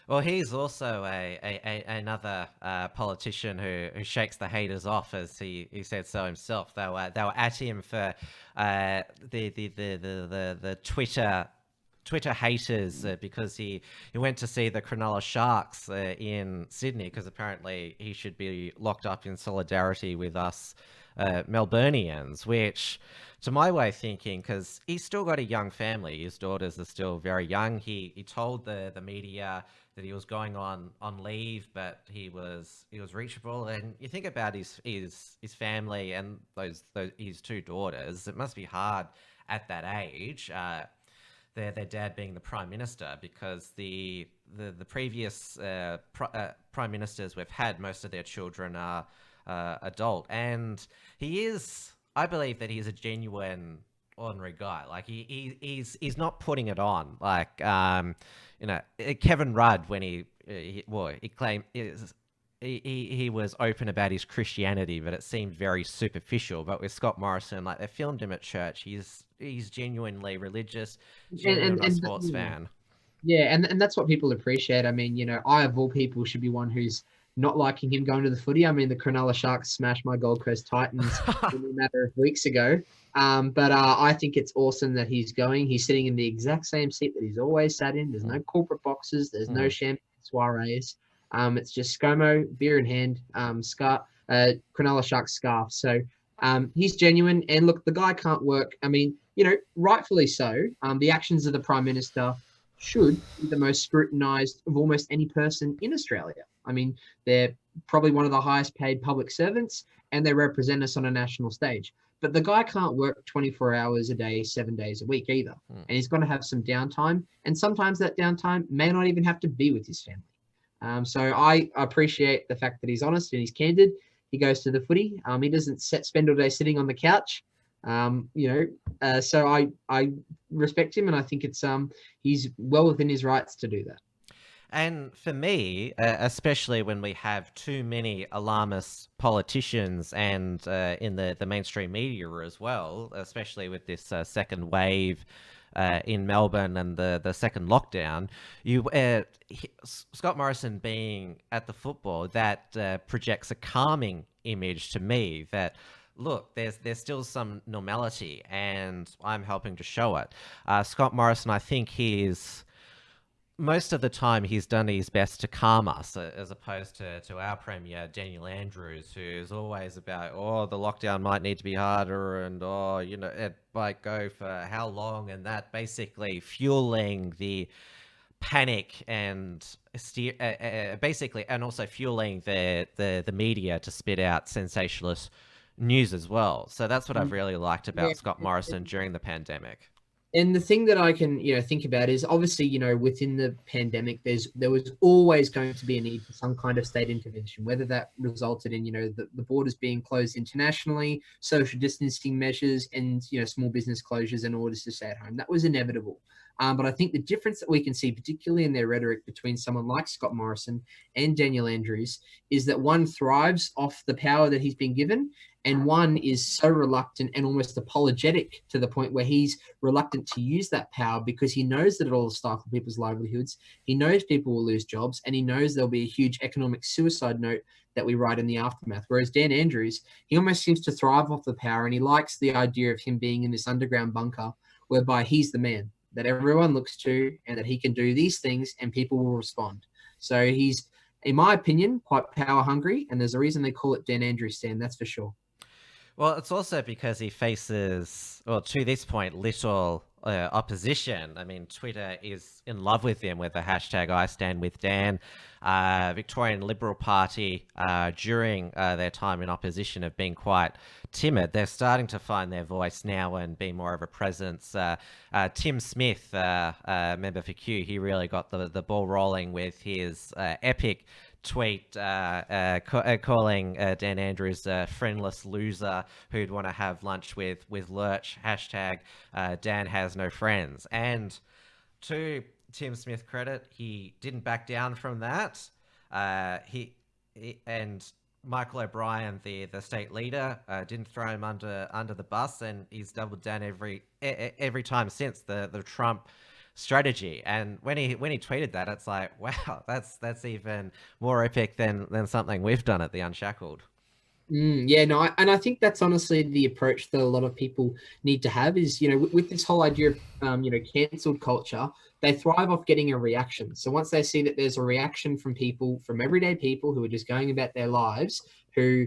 Well, he's also another politician who shakes the haters off, as he said so himself. They were at him for the Twitter haters because he went to see the Cronulla Sharks in Sydney, because apparently he should be locked up in solidarity with us Melburnians, which, to my way of thinking, because he's still got a young family, his daughters are still very young. He told the media that he was going on leave, but he was reachable. And you think about his family and his two daughters, it must be hard at that age. Their dad being the prime minister, because the previous prime ministers we've had, most of their children are adult, and I believe that he's a genuine ordinary guy. Like he's not putting it on. Like you know, Kevin Rudd, when he claimed he was open about his Christianity, but it seemed very superficial. But with Scott Morrison, like, they filmed him at church. He's genuinely religious, genuinely a sports fan. Yeah, and that's what people appreciate. I mean, you know, I of all people should be one who's not liking him going to the footy. I mean, the Cronulla Sharks smashed my Gold Coast Titans in a matter of weeks ago. But I think it's awesome that he's going. He's sitting in the exact same seat that he's always sat in. There's no corporate boxes. There's no champagne soirees. It's just ScoMo, beer in hand, Cronulla Sharks scarf. So he's genuine. And look, the guy can't work. I mean, you know, rightfully so. The actions of the Prime Minister should be the most scrutinised of almost any person in Australia. I mean, they're probably one of the highest paid public servants, and they represent us on a national stage. But the guy can't work 24 hours a day, 7 days a week either. And he's got to have some downtime. And sometimes that downtime may not even have to be with his family. So I appreciate the fact that he's honest and he's candid. He goes to the footy. He doesn't spend all day sitting on the couch. So I respect him, and I think it's he's well within his rights to do that. And for me, especially when we have too many alarmist politicians and in the mainstream media as well, especially with this second wave in Melbourne and the second lockdown, Scott Morrison being at the football, that projects a calming image to me that, look, there's still some normality, and I'm helping to show it. Scott Morrison, I think most of the time he's done his best to calm us, as opposed to our Premier, Daniel Andrews, who's always about, the lockdown might need to be harder, and, it might go for how long, and that basically fueling the panic and basically, and also fueling the media to spit out sensationalist news as well. So that's what I've really liked about Scott Morrison during the pandemic. And the thing that I can, think about is obviously, within the pandemic, there was always going to be a need for some kind of state intervention, whether that resulted in, the borders being closed internationally, social distancing measures, and, small business closures and orders to stay at home. That was inevitable. But I think the difference that we can see, particularly in their rhetoric between someone like Scott Morrison and Daniel Andrews, is that one thrives off the power that he's been given, and one is so reluctant and almost apologetic to the point where he's reluctant to use that power because he knows that it will stifle people's livelihoods. He knows people will lose jobs, and he knows there'll be a huge economic suicide note that we write in the aftermath. Whereas Dan Andrews, he almost seems to thrive off the power, and he likes the idea of him being in this underground bunker whereby he's the man that everyone looks to, and that he can do these things and people will respond. So he's, in my opinion, quite power hungry, and there's a reason they call it Dan Andrews Stand, that's for sure. Well, it's also because he faces, to this point, little opposition. I mean, Twitter is in love with him with the hashtag #IStandWithDan. Victorian Liberal Party, during their time in opposition, have been quite timid. They're starting to find their voice now and be more of a presence. Tim Smith, member for Q, he really got the ball rolling with his epic tweet calling Dan Andrews a friendless loser who'd want to have lunch with Lurch, hashtag Dan has no friends. And to Tim Smith credit, he didn't back down from that. He and Michael O'Brien, the state leader, didn't throw him under the bus, and he's doubled down every time since the Trump strategy. And when he tweeted that, it's like, wow, that's even more epic than something we've done at the Unshackled. And I think that's honestly the approach that a lot of people need to have is, with this whole idea of, cancelled culture, they thrive off getting a reaction. So once they see that there's a reaction from everyday people who are just going about their lives, who,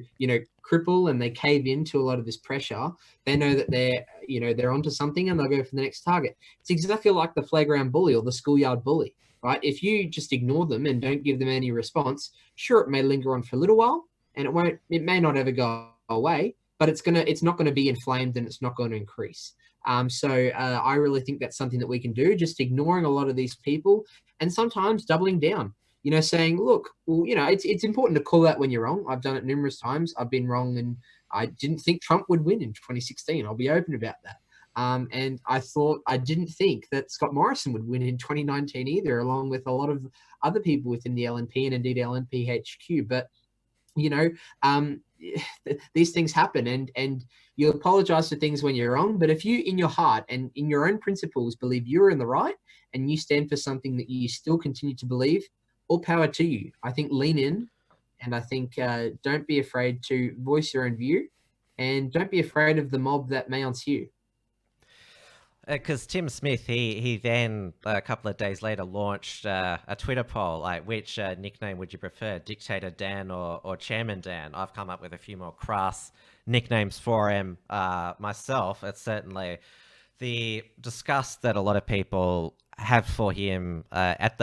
cripple and they cave into a lot of this pressure, they know that they're onto something, and they'll go for the next target. It's exactly like the flagrant bully or the schoolyard bully, right? If you just ignore them and don't give them any response, sure, it may linger on for a little while, and it may not ever go away, but it's not going to be inflamed, and it's not going to increase. So I really think that's something that we can do, just ignoring a lot of these people and sometimes doubling down, saying, look, well, it's important to call out when you're wrong. I've done it numerous times. I've been wrong, and I didn't think Trump would win in 2016. I'll be open about that. And I didn't think that Scott Morrison would win in 2019 either, along with a lot of other people within the LNP and indeed LNP HQ. But these things happen, and you apologize for things when you're wrong. But if you, in your heart and in your own principles, believe you're in the right and you stand for something that you still continue to believe, all power to you. I think lean in, and I think don't be afraid to voice your own view, and don't be afraid of the mob that may ensue. Because Tim Smith, he then, a couple of days later, launched a Twitter poll, like, which nickname would you prefer, Dictator Dan or Chairman Dan? I've come up with a few more crass nicknames for him myself. It's certainly the disgust that a lot of people have for him at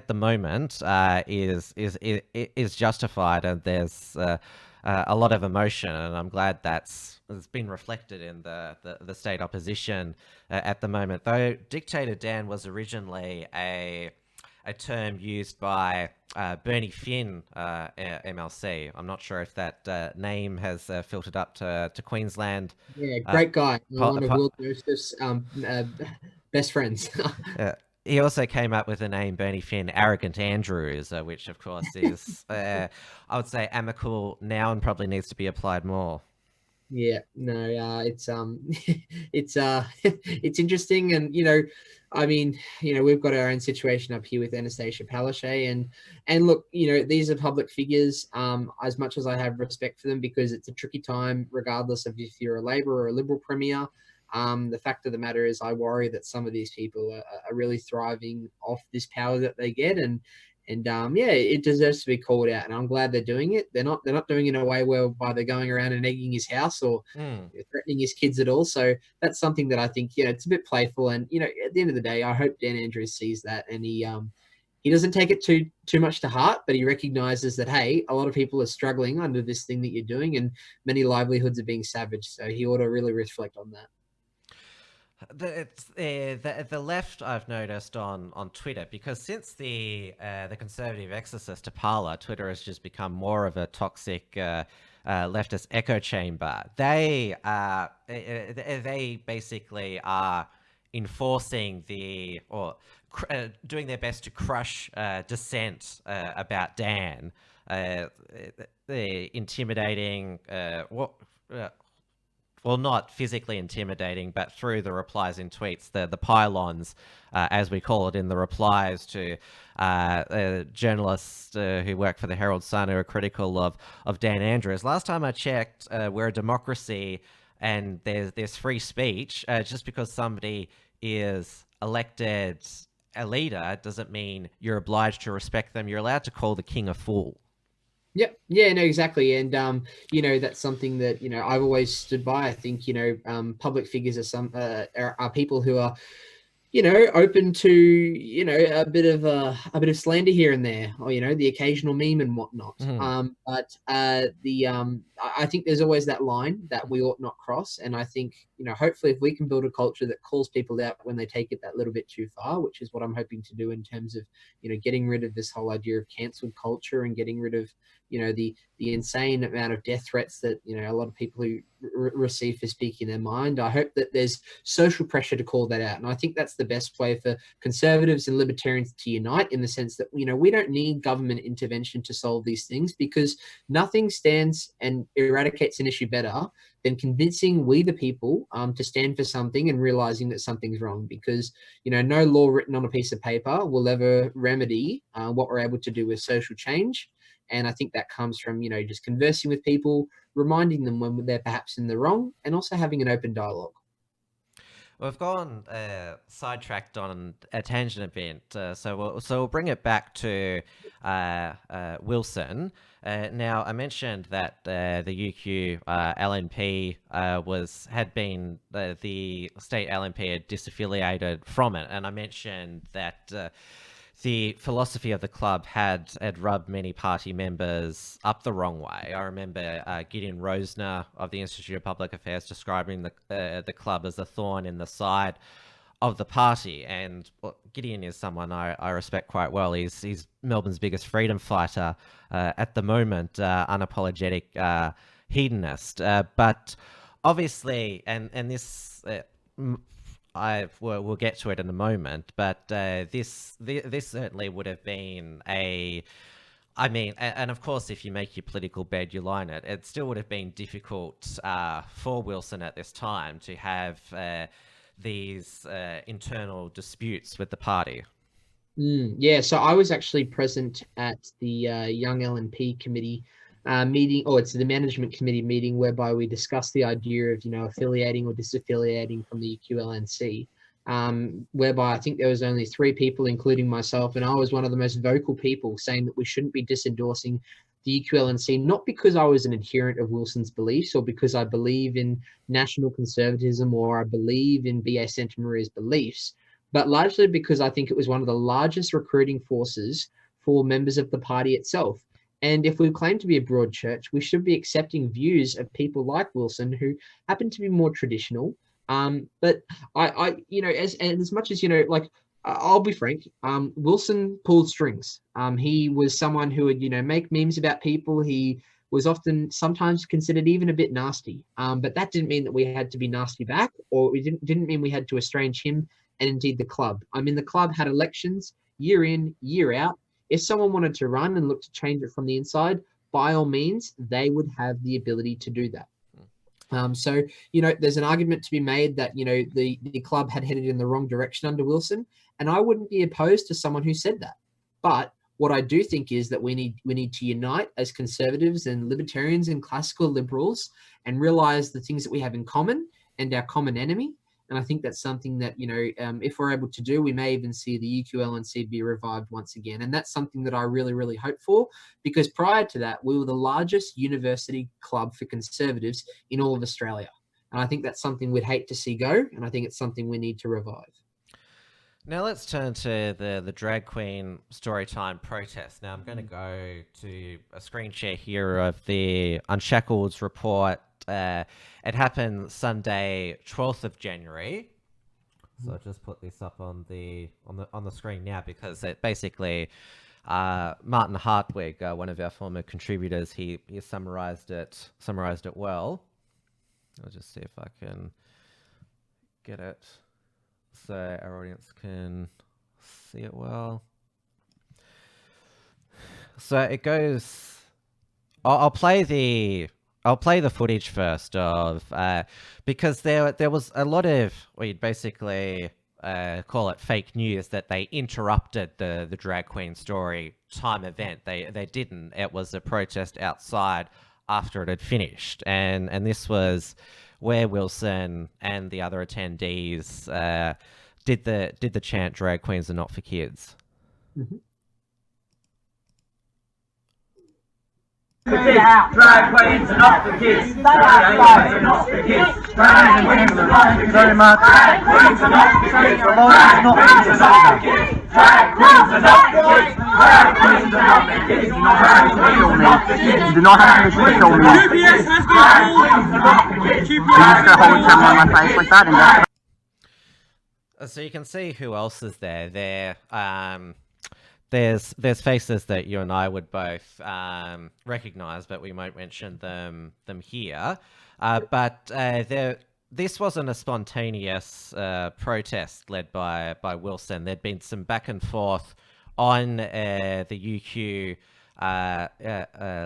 the moment is justified, and there's a lot of emotion, and I'm glad it's been reflected in the state opposition at the moment. Though Dictator Dan was originally a a term used by Bernie Finn, MLC. I'm not sure if that name has filtered up to Queensland. Yeah, great guy. One of po- Will Joseph's best friends. He also came up with the name Bernie Finn, Arrogant Andrews, which of course is, I would say, amicable noun probably needs to be applied more. Yeah, no, it's it's it's interesting, and I mean, we've got our own situation up here with Anastasia Palaszczuk, and look, these are public figures. As much as I have respect for them, because it's a tricky time, regardless of if you're a Labor or a Liberal premier. The fact of the matter is, I worry that some of these people are really thriving off this power that they get, and yeah, it deserves to be called out, and I'm glad they're doing it. They're not doing it in a way whereby they're going around and egging his house or threatening his kids at all. So that's something that I think, it's a bit playful, and at the end of the day, I hope Dan Andrews sees that, and he doesn't take it too much to heart, but he recognizes that, hey, a lot of people are struggling under this thing that you're doing, and many livelihoods are being savaged. So he ought to really reflect on that. The left, I've noticed on Twitter, because since the conservative exorcist to Parler, Twitter has just become more of a toxic leftist echo chamber. They basically are enforcing doing their best to crush dissent about Dan, intimidating well, not physically intimidating, but through the replies in tweets, the pylons, as we call it, in the replies to journalists who work for the Herald Sun who are critical of Dan Andrews. Last time I checked, we're a democracy and there's free speech. Just because somebody is elected a leader doesn't mean you're obliged to respect them. You're allowed to call the king a fool. Yep. Yeah, no, exactly. And, that's something that, I've always stood by. I think, public figures are people who are, open to, a bit of slander here and there, or, the occasional meme and whatnot. But I think there's always that line that we ought not cross. And I think, hopefully if we can build a culture that calls people out when they take it that little bit too far, which is what I'm hoping to do in terms of, getting rid of this whole idea of cancelled culture and getting rid of, the insane amount of death threats that, a lot of people who receive for speaking their mind. I hope that there's social pressure to call that out. And I think that's the best way for conservatives and libertarians to unite, in the sense that, we don't need government intervention to solve these things, because nothing stands and eradicates an issue better than convincing we the people to stand for something and realizing that something's wrong, because no law written on a piece of paper will ever remedy what we're able to do with social change. And I think that comes from just conversing with people, reminding them when they're perhaps in the wrong, and also having an open dialogue. We've gone sidetracked on a tangent a bit, so we'll bring it back to Wilson. Now, I mentioned that the UQ LNP had been the state LNP had disaffiliated from it, and I mentioned that the philosophy of the club had rubbed many party members up the wrong way. I remember Gideon Rosner of the Institute of Public Affairs describing the club as a thorn in the side of the party. And Gideon is someone I respect quite well. He's Melbourne's biggest freedom fighter at the moment, unapologetic hedonist. But obviously, and this... we'll get to it in a moment, but this certainly would have been and of course, if you make your political bed, you lie in it. It still would have been difficult for Wilson at this time to have these internal disputes with the party. Yeah, so I was actually present at the Young LNP committee meeting, or it's the management committee meeting, whereby we discussed the idea of affiliating or disaffiliating from the UQLNC, whereby I think there was only 3 people, including myself, and I was one of the most vocal people saying that we shouldn't be disendorsing the UQLNC, not because I was an adherent of Wilson's beliefs or because I believe in national conservatism or I believe in B.A. Santamaria's beliefs, but largely because I think it was one of the largest recruiting forces for members of the party itself. And if we claim to be a broad church, we should be accepting views of people like Wilson who happen to be more traditional. But I as much as, like, I'll be frank. Wilson pulled strings. He was someone who would, make memes about people. He was often sometimes considered even a bit nasty. But that didn't mean that we had to be nasty back, or it didn't mean we had to estrange him and indeed the club. I mean, the club had elections year in, year out. If someone wanted to run and look to change it from the inside, by all means, they would have the ability to do that. So, there's an argument to be made that, the club had headed in the wrong direction under Wilson. And I wouldn't be opposed to someone who said that. But what I do think is that we need to unite as conservatives and libertarians and classical liberals and realize the things that we have in common and our common enemy. And I think that's something that, if we're able to do, we may even see the UQLNC be revived once again. And that's something that I really, really hope for, because prior to that, we were the largest university club for conservatives in all of Australia. And I think that's something we'd hate to see go. And I think it's something we need to revive. Now let's turn to the drag queen storytime protest. Now I'm going to go to a screen share here of the Unshackled's report. It happened Sunday, 12th of January. So I'll just put this up on the screen now, because it basically Martin Hartwig, one of our former contributors, he summarized it well. I'll just see if I can get it so our audience can see it well. So it goes. I'll play the footage first of because there was a lot of, we'd basically call it fake news, that they interrupted the drag queen story time event. They didn't. It was a protest outside after it had finished, and this was where Wilson and the other attendees did the chant "Drag queens are not for kids." Mm-hmm. Drag queens are not for kids. Drag queens are not for kids. Drag queens are not for kids. Very much. Drag queens are not for kids. The law is not for kids either. Drag queens are not for kids. Drag queens are not for kids. You do not have permission to film me. GPS has been called. You just gonna hold the camera on my face like that and So you can see who else is there. There's faces that you and I would both recognize, but we won't mention them here. But this wasn't a spontaneous protest led by Wilson. There'd been some back and forth on the UQ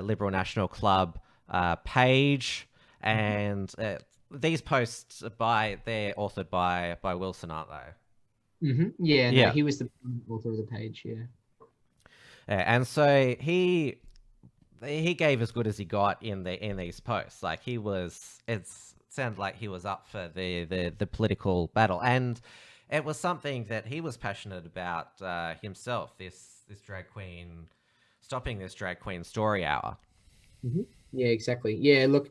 Liberal National Club page, and these posts they're authored by Wilson, aren't they? Mm-hmm. Yeah, no, he was the author of the page. Yeah. And so he gave as good as he got in these posts. Like it sounded like he was up for the political battle, and it was something that he was passionate about himself. This drag queen, stopping this drag queen story hour. Mm-hmm. Yeah, exactly. Yeah, look.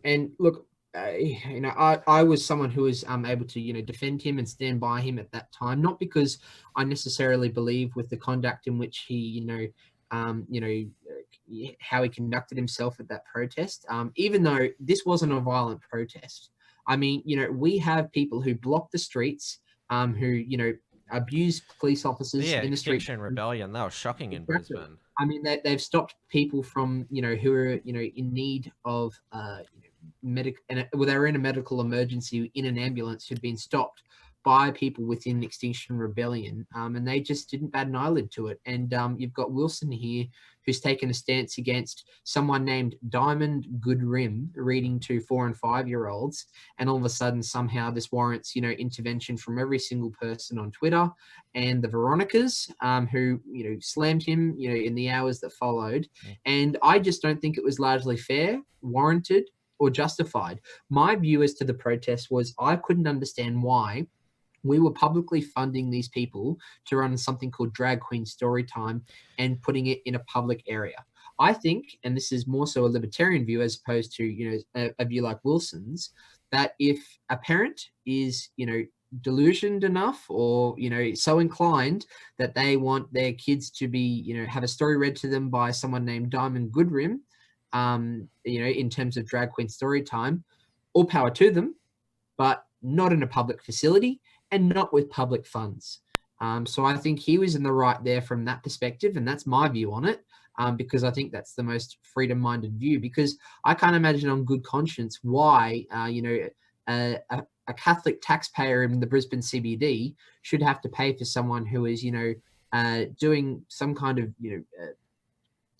I was someone who was able to, defend him and stand by him at that time, not because I necessarily believe with the conduct in which he, how he conducted himself at that protest, even though this wasn't a violent protest. I mean, we have people who block the streets, who, abuse police officers in the street. Extinction Rebellion, that was shocking in Brisbane. I mean, they've stopped people from, who are, in need of, they were in a medical emergency in an ambulance, who'd been stopped by people within Extinction Rebellion, and they just didn't bat an eyelid to it. And you've got Wilson here, who's taken a stance against someone named Diamond Goodrim reading to 4 and 5 year olds, and all of a sudden somehow this warrants intervention from every single person on Twitter and the Veronicas, who slammed him in the hours that followed. And I just don't think it was largely fair, warranted, or justified. My view as to the protest was I couldn't understand why we were publicly funding these people to run something called Drag Queen Storytime and putting it in a public area. I think, and this is more so a libertarian view as opposed to a view like Wilson's, that if a parent is delusioned enough or so inclined that they want their kids to be have a story read to them by someone named Diamond Goodrim, in terms of Drag Queen Storytime, all power to them, but not in a public facility and not with public funds. So I think he was in the right there from that perspective, and that's my view on it, because I think that's the most freedom-minded view, because I can't imagine on good conscience why, a Catholic taxpayer in the Brisbane CBD should have to pay for someone who is, doing some kind of,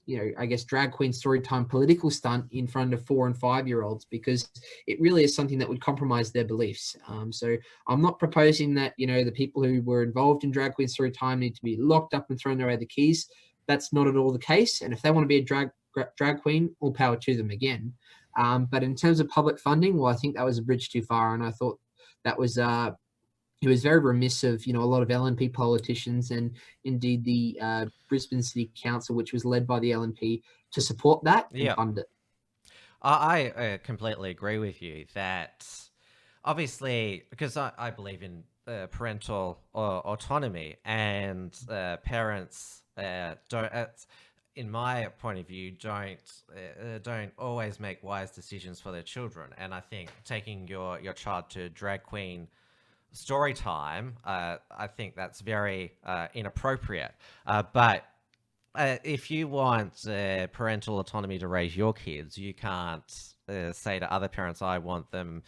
I guess drag queen storytime political stunt in front of 4 and 5-year-olds, because it really is something that would compromise their beliefs. So I'm not proposing that, the people who were involved in drag queen storytime need to be locked up and thrown away the keys. That's not at all the case. And if they want to be a drag queen, all power to them again. But in terms of public funding, well, I think that was a bridge too far. And I thought that was, it was very remiss of, a lot of LNP politicians and indeed the Brisbane City Council, which was led by the LNP, to support that and fund it. I completely agree with you that obviously, because I believe in parental autonomy, and parents don't, in my point of view, don't always make wise decisions for their children. And I think taking your child to drag queen story time, I think that's very inappropriate. But if you want parental autonomy to raise your kids, you can't say to other parents, I want them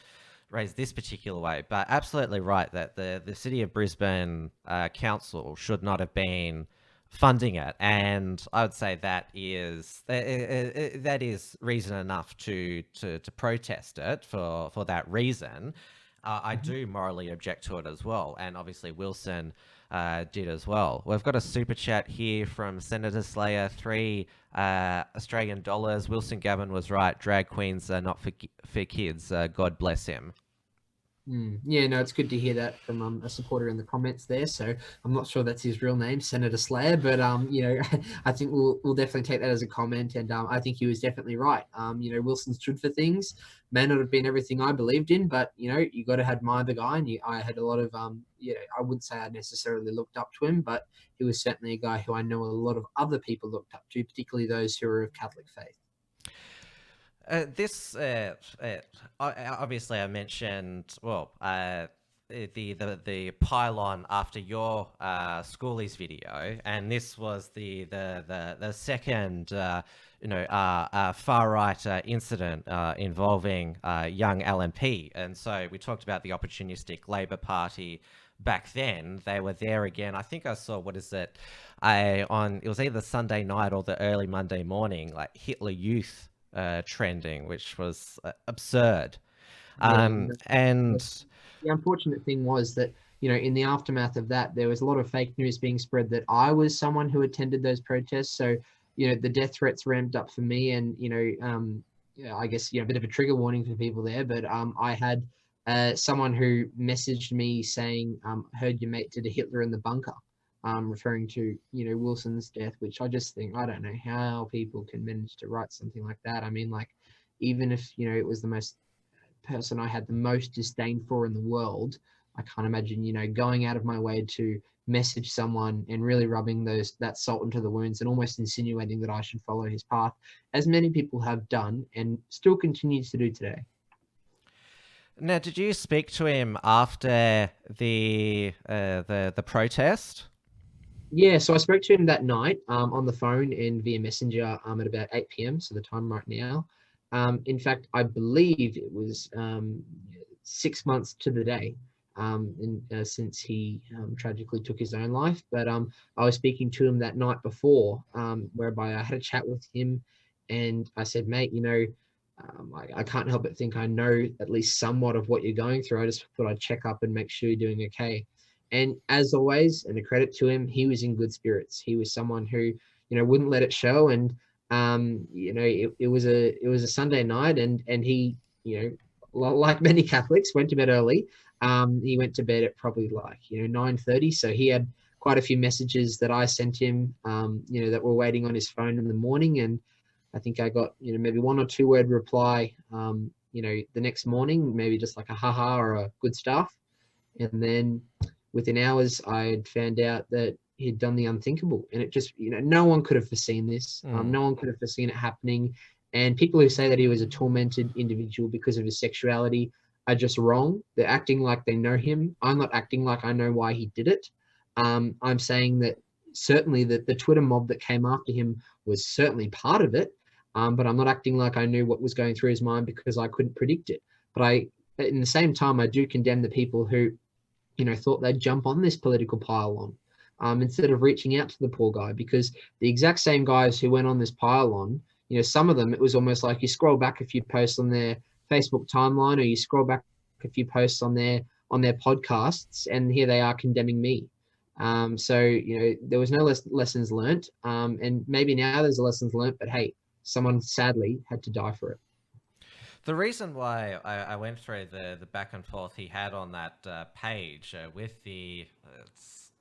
raised this particular way. But absolutely right that the City of Brisbane Council should not have been funding it. And I would say that is reason enough to protest it for that reason. I do morally object to it as well, and obviously Wilson did as well. We've got a super chat here from Senator Slayer, $3 Australian dollars. Wilson Gavin was right. Drag queens are not for kids. God bless him. Yeah, no, it's good to hear that from a supporter in the comments there. So I'm not sure that's his real name, Senator Slayer, but I think we'll definitely take that as a comment, and I think he was definitely right. Wilson stood for things, may not have been everything I believed in, but you got to admire the guy, and I had a lot of I wouldn't say I necessarily looked up to him, but he was certainly a guy who I know a lot of other people looked up to, particularly those who are of Catholic faith. Obviously I mentioned, the pylon after your schoolies video, and this was the second far right incident involving young LNP. And so we talked about the opportunistic Labor Party back then. They were there again. I think I saw, it was either Sunday night or the early Monday morning, like Hitler Youth trending, which was absurd. And the unfortunate thing was that, in the aftermath of that, there was a lot of fake news being spread that I was someone who attended those protests. So, the death threats ramped up for me, and, I guess, a bit of a trigger warning for people there. But I had someone who messaged me saying, heard your mate did a Hitler in the bunker, referring to, Wilson's death, which I just think, I don't know how people can manage to write something like that. I mean, like, even if, it was the person I had the most disdain for in the world, I can't imagine, going out of my way to message someone and really rubbing that salt into the wounds and almost insinuating that I should follow his path, as many people have done and still continue to do today. Now, did you speak to him after the protest? Yeah, so I spoke to him that night on the phone and via Messenger at about 8 p.m, so the time right now. In fact, I believe it was 6 months to the day since he tragically took his own life. But I was speaking to him that night before, whereby I had a chat with him, and I said, mate, I can't help but think I know at least somewhat of what you're going through. I just thought I'd check up and make sure you're doing okay. And as always, and a credit to him, he was in good spirits. He was someone who, wouldn't let it show. And, it was a Sunday night, and he, like many Catholics, went to bed early. He went to bed at probably 9:30. So he had quite a few messages that I sent him, that were waiting on his phone in the morning. And I think I got, maybe 1 or 2 word reply, the next morning, maybe just like a haha or a good stuff. And then within hours, I had found out that he'd done the unthinkable. And it just, no one could have foreseen this. No one could have foreseen it happening. And people who say that he was a tormented individual because of his sexuality are just wrong. They're acting like they know him. I'm not acting like I know why he did it. I'm saying that certainly that the Twitter mob that came after him was certainly part of it, but I'm not acting like I knew what was going through his mind because I couldn't predict it. But in the same time, I do condemn the people who, thought they'd jump on this political pile on, instead of reaching out to the poor guy, because the exact same guys who went on this pile on, some of them, it was almost like you scroll back a few posts on their Facebook timeline, or you scroll back a few posts on their podcasts, and here they are condemning me. So there was no lessons learnt, and maybe now there's a lessons learnt, but hey, someone sadly had to die for it. The reason why I went through the back and forth he had on that page with the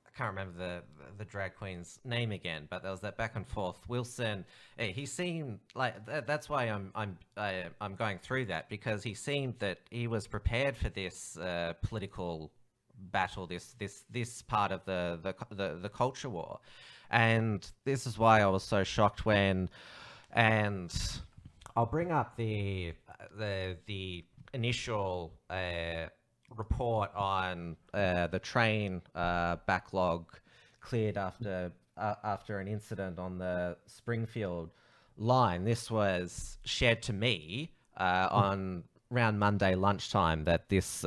I can't remember the drag queen's name again, but there was that back and forth. Wilson, he seemed like that's why I'm going through that, because he seemed that he was prepared for this political battle, this part of the culture war, and this is why I was so shocked when, and I'll bring up the initial report on the train backlog cleared after an incident on the Springfield line. This was shared to me on around Monday lunchtime, that this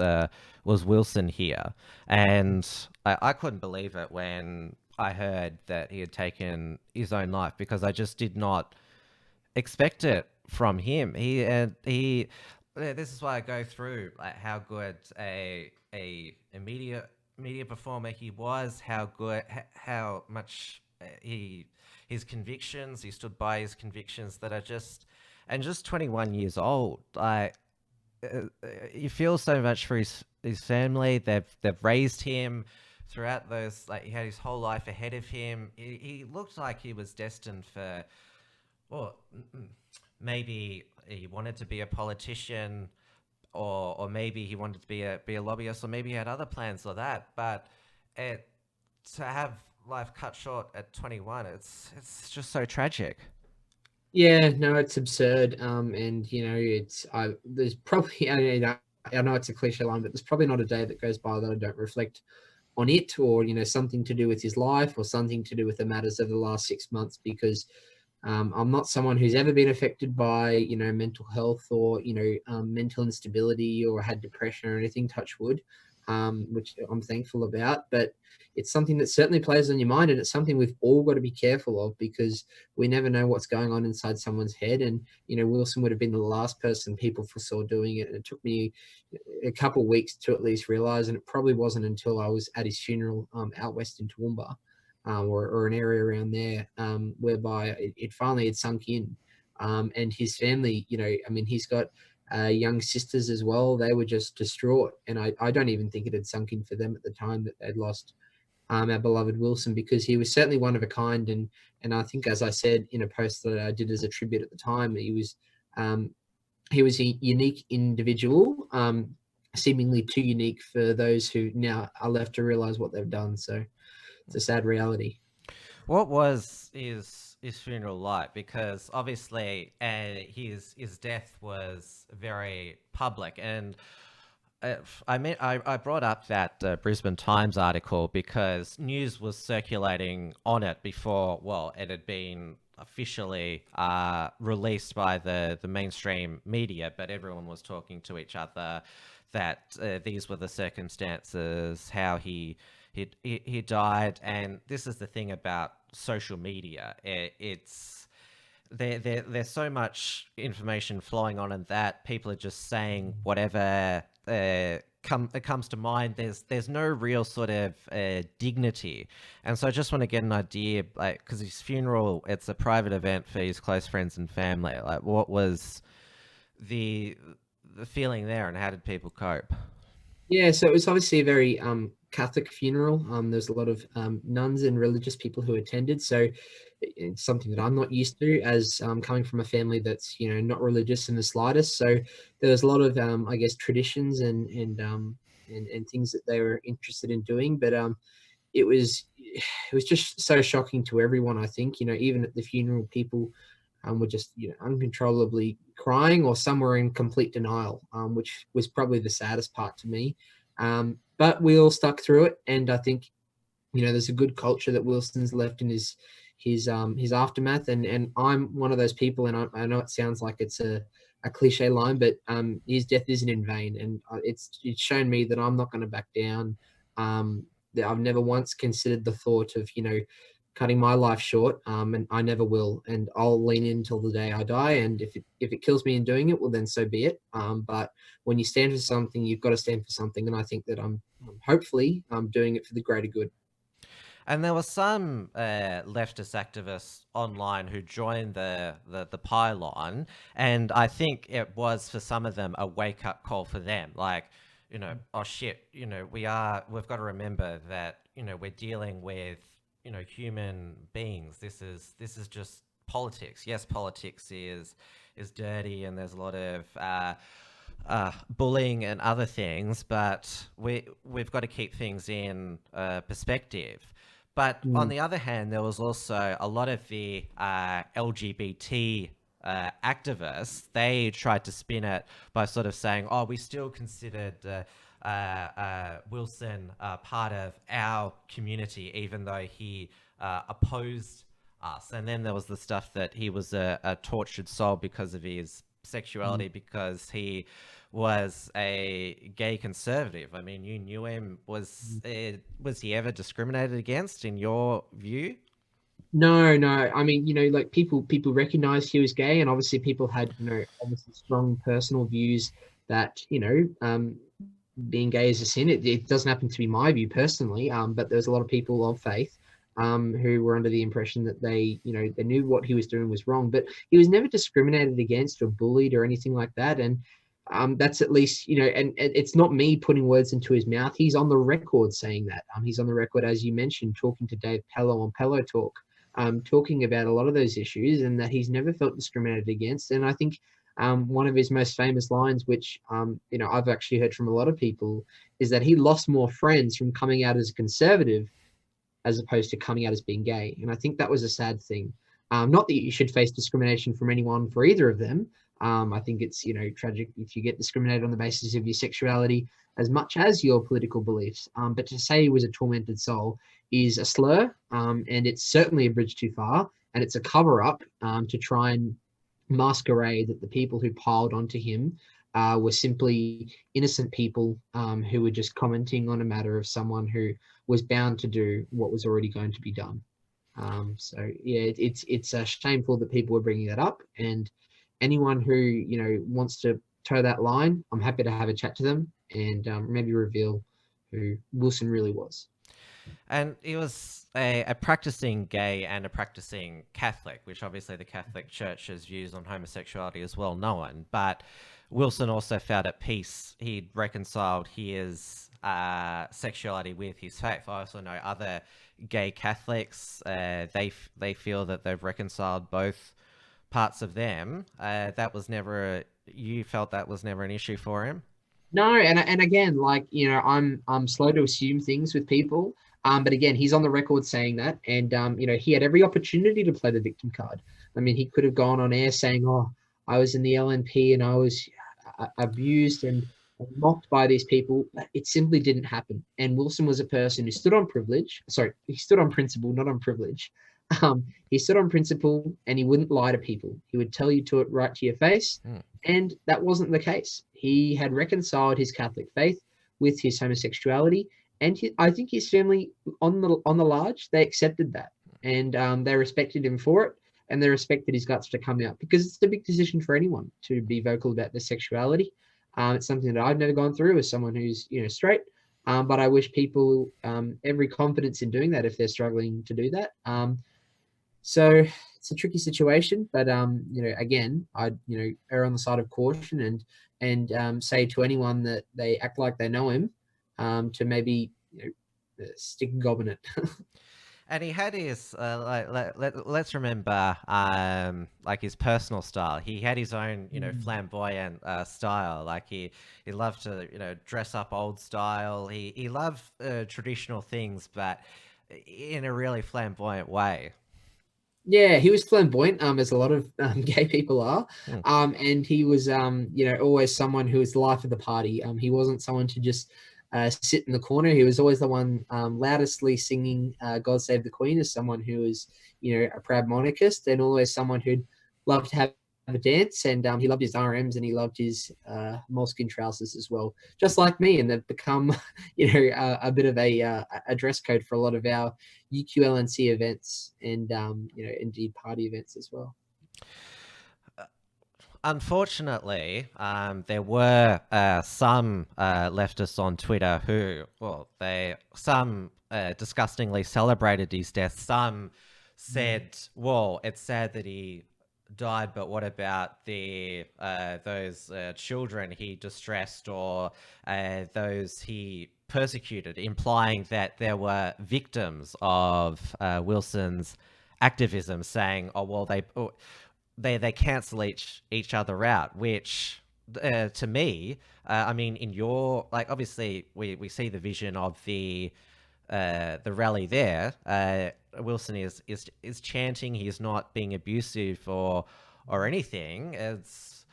was Wilson here, and I couldn't believe it when I heard that he had taken his own life, because I just did not expect it from him. He this is why I go through like how good a media performer he was, how much his convictions, he stood by his convictions that are just 21 years old. You feel so much for his family. They've raised him throughout those, like, he had his whole life ahead of him. He looked like he was destined for, well, maybe he wanted to be a politician, or maybe he wanted to be a lobbyist, or maybe he had other plans for that. But to have life cut short at 21, it's just so tragic. Yeah, no, it's absurd. And there's probably, I know it's a cliche line, but there's probably not a day that goes by that I don't reflect on it, or something to do with his life, or something to do with the matters of the last 6 months, because I'm not someone who's ever been affected by mental health, or mental instability, or had depression or anything, touch wood, which I'm thankful about. But it's something that certainly plays on your mind, and it's something we've all got to be careful of, because we never know what's going on inside someone's head. And Wilson would have been the last person people foresaw doing it, and it took me a couple of weeks to at least realize, and it probably wasn't until I was at his funeral out west in Toowoomba, or an area around there, whereby it finally had sunk in. And his family, he's got young sisters as well. They were just distraught, and I don't even think it had sunk in for them at the time that they'd lost our beloved Wilson, because he was certainly one of a kind. And I think, as I said in a post that I did as a tribute at the time, he was a unique individual, seemingly too unique for those who now are left to realize what they've done. So it's a sad reality. What was his funeral like? Because obviously his death was very public, and I brought up that Brisbane Times article because news was circulating on it before, well, it had been officially released by the mainstream media, but everyone was talking to each other that these were the circumstances, how he died. And this is the thing about social media. There's so much information flowing on, and that people are just saying whatever comes to mind. There's no real sort of dignity. And so I just want to get an idea, like, because his funeral, it's a private event for his close friends and family. Like, what was the feeling there, and how did people cope? Yeah, so it was obviously a very Catholic funeral. There's a lot of nuns and religious people who attended. So it's something that I'm not used to, as coming from a family that's not religious in the slightest. So there was a lot of I guess traditions and things that they were interested in doing. But it was just so shocking to everyone. I think even at the funeral, people were just uncontrollably crying, or some were in complete denial, which was probably the saddest part to me. But we all stuck through it, and I think there's a good culture that Wilson's left in his aftermath, and I'm one of those people, and I know it sounds like it's a cliche line, but his death isn't in vain, and it's shown me that I'm not going to back down. That I've never once considered the thought of cutting my life short, and I never will, and I'll lean in until the day I die, and if it kills me in doing it, well then so be it. But when you stand for something, you've got to stand for something, and I think that I'm hopefully doing it for the greater good. And there were some leftist activists online who joined the pylon, and I think it was for some of them a wake up call for them. Like, oh shit, we've got to remember that we're dealing with human beings. This is just politics. Yes, politics is dirty, and there's a lot of bullying and other things, but we've got to keep things in perspective. But on the other hand, there was also a lot of the LGBT activists. They tried to spin it by sort of saying, oh, we still considered Wilson part of our community, even though he opposed us. And then there was the stuff that he was a tortured soul because of his sexuality, because he was a gay conservative. I mean, you knew him. Was he ever discriminated against in your view? No. I mean, like people recognized he was gay, and obviously people had, obviously strong personal views that, being gay is a sin. It doesn't happen to be my view personally, but there's a lot of people of faith who were under the impression that they knew what he was doing was wrong, but he was never discriminated against or bullied or anything like that. And that's at least, and it's not me putting words into his mouth. He's on the record saying that. He's on the record, as you mentioned, talking to Dave Pello on Pello Talk, talking about a lot of those issues, and that he's never felt discriminated against. And I think one of his most famous lines, which, I've actually heard from a lot of people, is that he lost more friends from coming out as a conservative as opposed to coming out as being gay. And I think that was a sad thing. Not that you should face discrimination from anyone for either of them. I think it's, tragic if you get discriminated on the basis of your sexuality as much as your political beliefs. But to say he was a tormented soul is a slur, and it's certainly a bridge too far, and it's a cover-up to try and masquerade that the people who piled onto him were simply innocent people who were just commenting on a matter of someone who was bound to do what was already going to be done. So yeah, it's shameful that people were bringing that up, and anyone who wants to toe that line, I'm happy to have a chat to them and maybe reveal who Wilson really was. And he was a practicing gay and a practicing Catholic, which obviously the Catholic Church's views on homosexuality is well known. But Wilson also found at peace. He'd reconciled his sexuality with his faith. I also know other gay Catholics. They feel that they've reconciled both parts of them. You felt that was never an issue for him? No, and again, like, I'm slow to assume things with people. But again, he's on the record saying that, and he had every opportunity to play the victim card. I mean, he could have gone on air saying, "Oh, I was in the LNP and I was abused and mocked by these people." It simply didn't happen. And Wilson was a person who stood on privilege. Sorry, he stood on principle, not on privilege. He stood on principle, and he wouldn't lie to people. He would tell you to it right to your face, and that wasn't the case. He had reconciled his Catholic faith with his homosexuality. And I think his family, on the large, they accepted that, and they respected him for it, and they respected his guts to come out, because it's a big decision for anyone to be vocal about their sexuality. It's something that I've never gone through as someone who's straight, but I wish people every confidence in doing that if they're struggling to do that. So it's a tricky situation, but again, I'd err on the side of caution and say to anyone that they act like they know him, to maybe stick and gob in it. And he had his let's remember like his personal style. He had his own flamboyant style. Like he loved to dress up old style. He loved traditional things, but in a really flamboyant way. Yeah, he was flamboyant, as a lot of gay people are. And he was always someone who was the life of the party. He wasn't someone to just sit in the corner. He was always the one loudestly singing God Save the Queen, as someone who was, a proud monarchist, and always someone who'd love to have a dance. And he loved his RMs, and he loved his moleskin trousers as well, just like me. And they've become, a bit of a dress code for a lot of our UQLNC events and, indeed party events as well. Unfortunately, there were some leftists on Twitter who, some disgustingly celebrated his death. Some said, well, it's sad that he died, but what about those children he distressed, or those he persecuted, implying that there were victims of Wilson's activism, saying, oh, well, they cancel each other out, which to me, I mean, in your, like, obviously we see the vision of the rally there. Wilson is chanting. He is not being abusive or anything. It's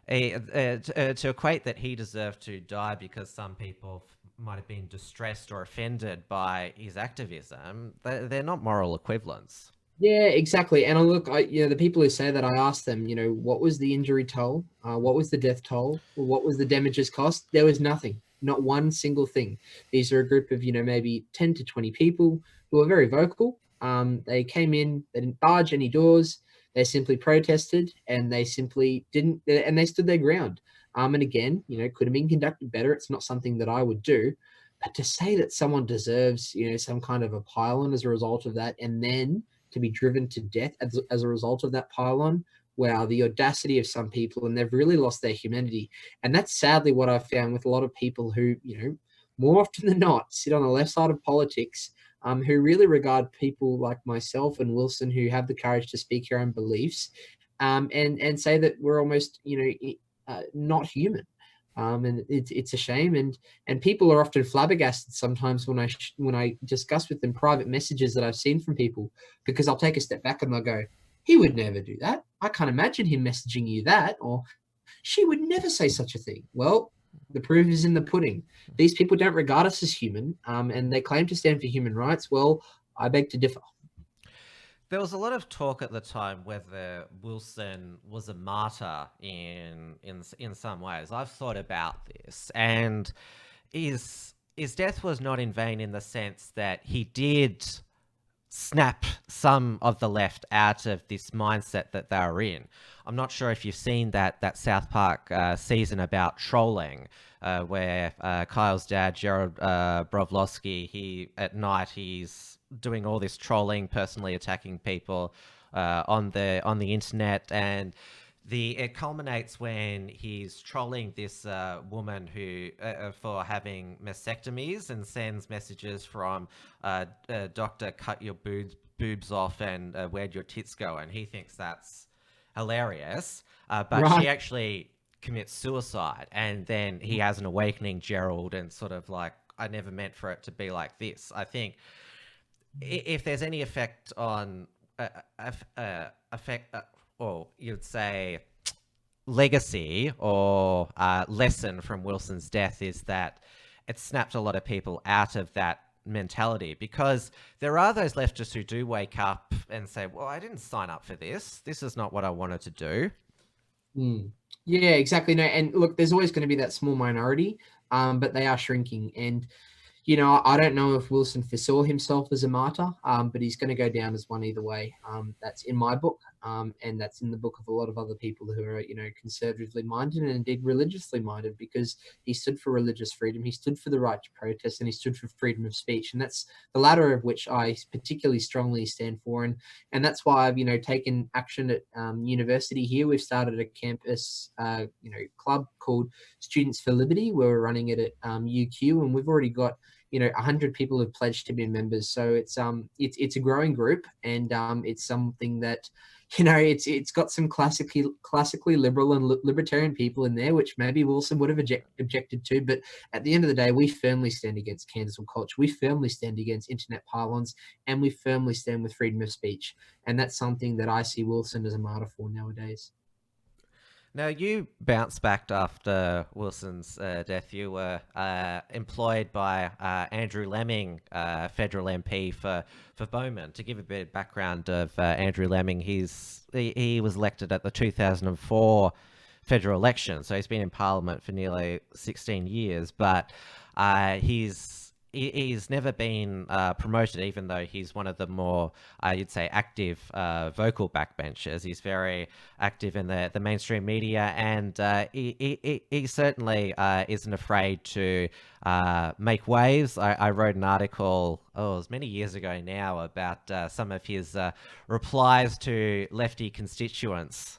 to equate that he deserved to die because some people might have been distressed or offended by his activism. They're not moral equivalents. Yeah, exactly. And the people who say that, I asked them, what was the injury toll? What was the death toll? What was the damages cost? There was nothing, not one single thing. These are a group of, maybe 10 to 20 people who were very vocal. They came in, they didn't barge any doors. They simply protested, and they simply didn't, and they stood their ground. And again, could have been conducted better. It's not something that I would do. But to say that someone deserves, some kind of a pylon as a result of that, and then to be driven to death as a result of that pylon, wow, the audacity of some people, and they've really lost their humanity. And that's sadly what I've found with a lot of people who, more often than not, sit on the left side of politics, who really regard people like myself and Wilson, who have the courage to speak your own beliefs, and say that we're almost, not human. And it's a shame, and people are often flabbergasted sometimes when I discuss with them private messages that I've seen from people, because I'll take a step back and they'll go, he would never do that. I can't imagine him messaging you that, or she would never say such a thing. Well, the proof is in the pudding. These people don't regard us as human, and they claim to stand for human rights. Well, I beg to differ. There was a lot of talk at the time whether Wilson was a martyr in some ways. I've thought about this, and his death was not in vain, in the sense that he did snap some of the left out of this mindset that they were in. I'm not sure if you've seen that South Park season about trolling, where Kyle's dad, Gerald Brovlowski, at night he's doing all this trolling, personally attacking people on the internet, and it culminates when he's trolling this woman who for having mastectomies, and sends messages from doctor, cut your boobs off, and where'd your tits go? And he thinks that's hilarious, but right. She actually commits suicide, and then he has an awakening, Gerald, and sort of like, I never meant for it to be like this. I think if there's any effect on or you'd say legacy or lesson from Wilson's death, is that it snapped a lot of people out of that mentality, because there are those leftists who do wake up and say, well, I didn't sign up for this. This is not what I wanted to do. Yeah, exactly. No, and look, there's always going to be that small minority, but they are shrinking. And I don't know if Wilson foresaw himself as a martyr, but he's going to go down as one either way. That's in my book, and that's in the book of a lot of other people who are, conservatively minded and indeed religiously minded, because he stood for religious freedom, he stood for the right to protest, and he stood for freedom of speech. And that's the latter of which I particularly strongly stand for. And that's why I've, taken action at university here. We've started a campus, club called Students for Liberty, where we're running it at UQ, and we've already got 100 people have pledged to be members. So it's a growing group, and it's something that, it's got some classically liberal and libertarian people in there, which maybe Wilson would have objected to. But at the end of the day, we firmly stand against cancel culture. We firmly stand against internet pylons, and we firmly stand with freedom of speech. And that's something that I see Wilson as a martyr for nowadays. Now, you bounced back after Wilson's death. You were employed by Andrew Lemming, federal MP for Bowman. To give a bit of background of Andrew Lemming, he was elected at the 2004 federal election, so he's been in Parliament for nearly 16 years, but he's never been promoted, even though he's one of the more, you'd say, active vocal backbenchers. He's very active in the mainstream media, and he certainly isn't afraid to make waves. I wrote an article, it was many years ago now, about some of his replies to lefty constituents.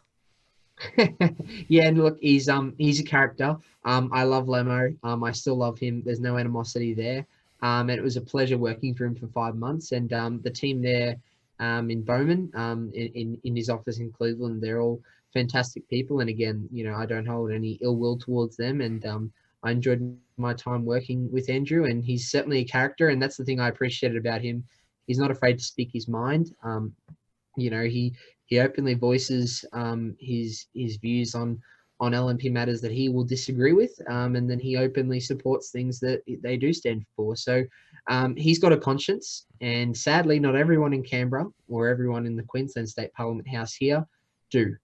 Yeah, and look, he's a character. I love Lemo. I still love him. There's no animosity there. And it was a pleasure working for him for 5 months. And the team there in Bowman, in his office in Cleveland, they're all fantastic people. And again, I don't hold any ill will towards them. And I enjoyed my time working with Andrew, and he's certainly a character. And that's the thing I appreciated about him. He's not afraid to speak his mind. He openly voices his views on LNP matters that he will disagree with, and then he openly supports things that they do stand for. So he's got a conscience, and sadly, not everyone in Canberra or everyone in the Queensland State Parliament House here do.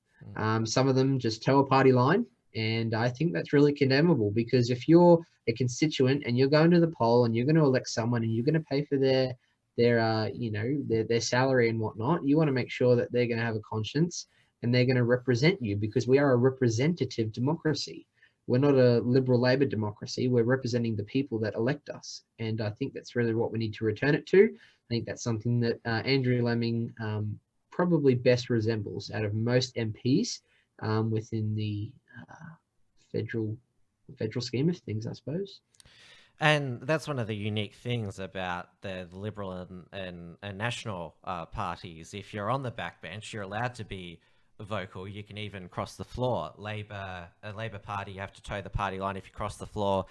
Some of them just toe a party line, and I think that's really condemnable, because if you're a constituent and you're going to the poll and you're going to elect someone and you're going to pay for their salary and whatnot, you want to make sure that they're going to have a conscience and they're going to represent you, because we are a representative democracy. We're not a liberal Labor democracy. We're representing the people that elect us. And I think that's really what we need to return it to. I think that's something that Andrew Lemming probably best resembles out of most MPs within the federal scheme of things, I suppose. And that's one of the unique things about the Liberal and National parties. If you're on the backbench, you're allowed to be vocal. You can even cross the floor. A Labor Party, you have to toe the party line. If you cross the floor,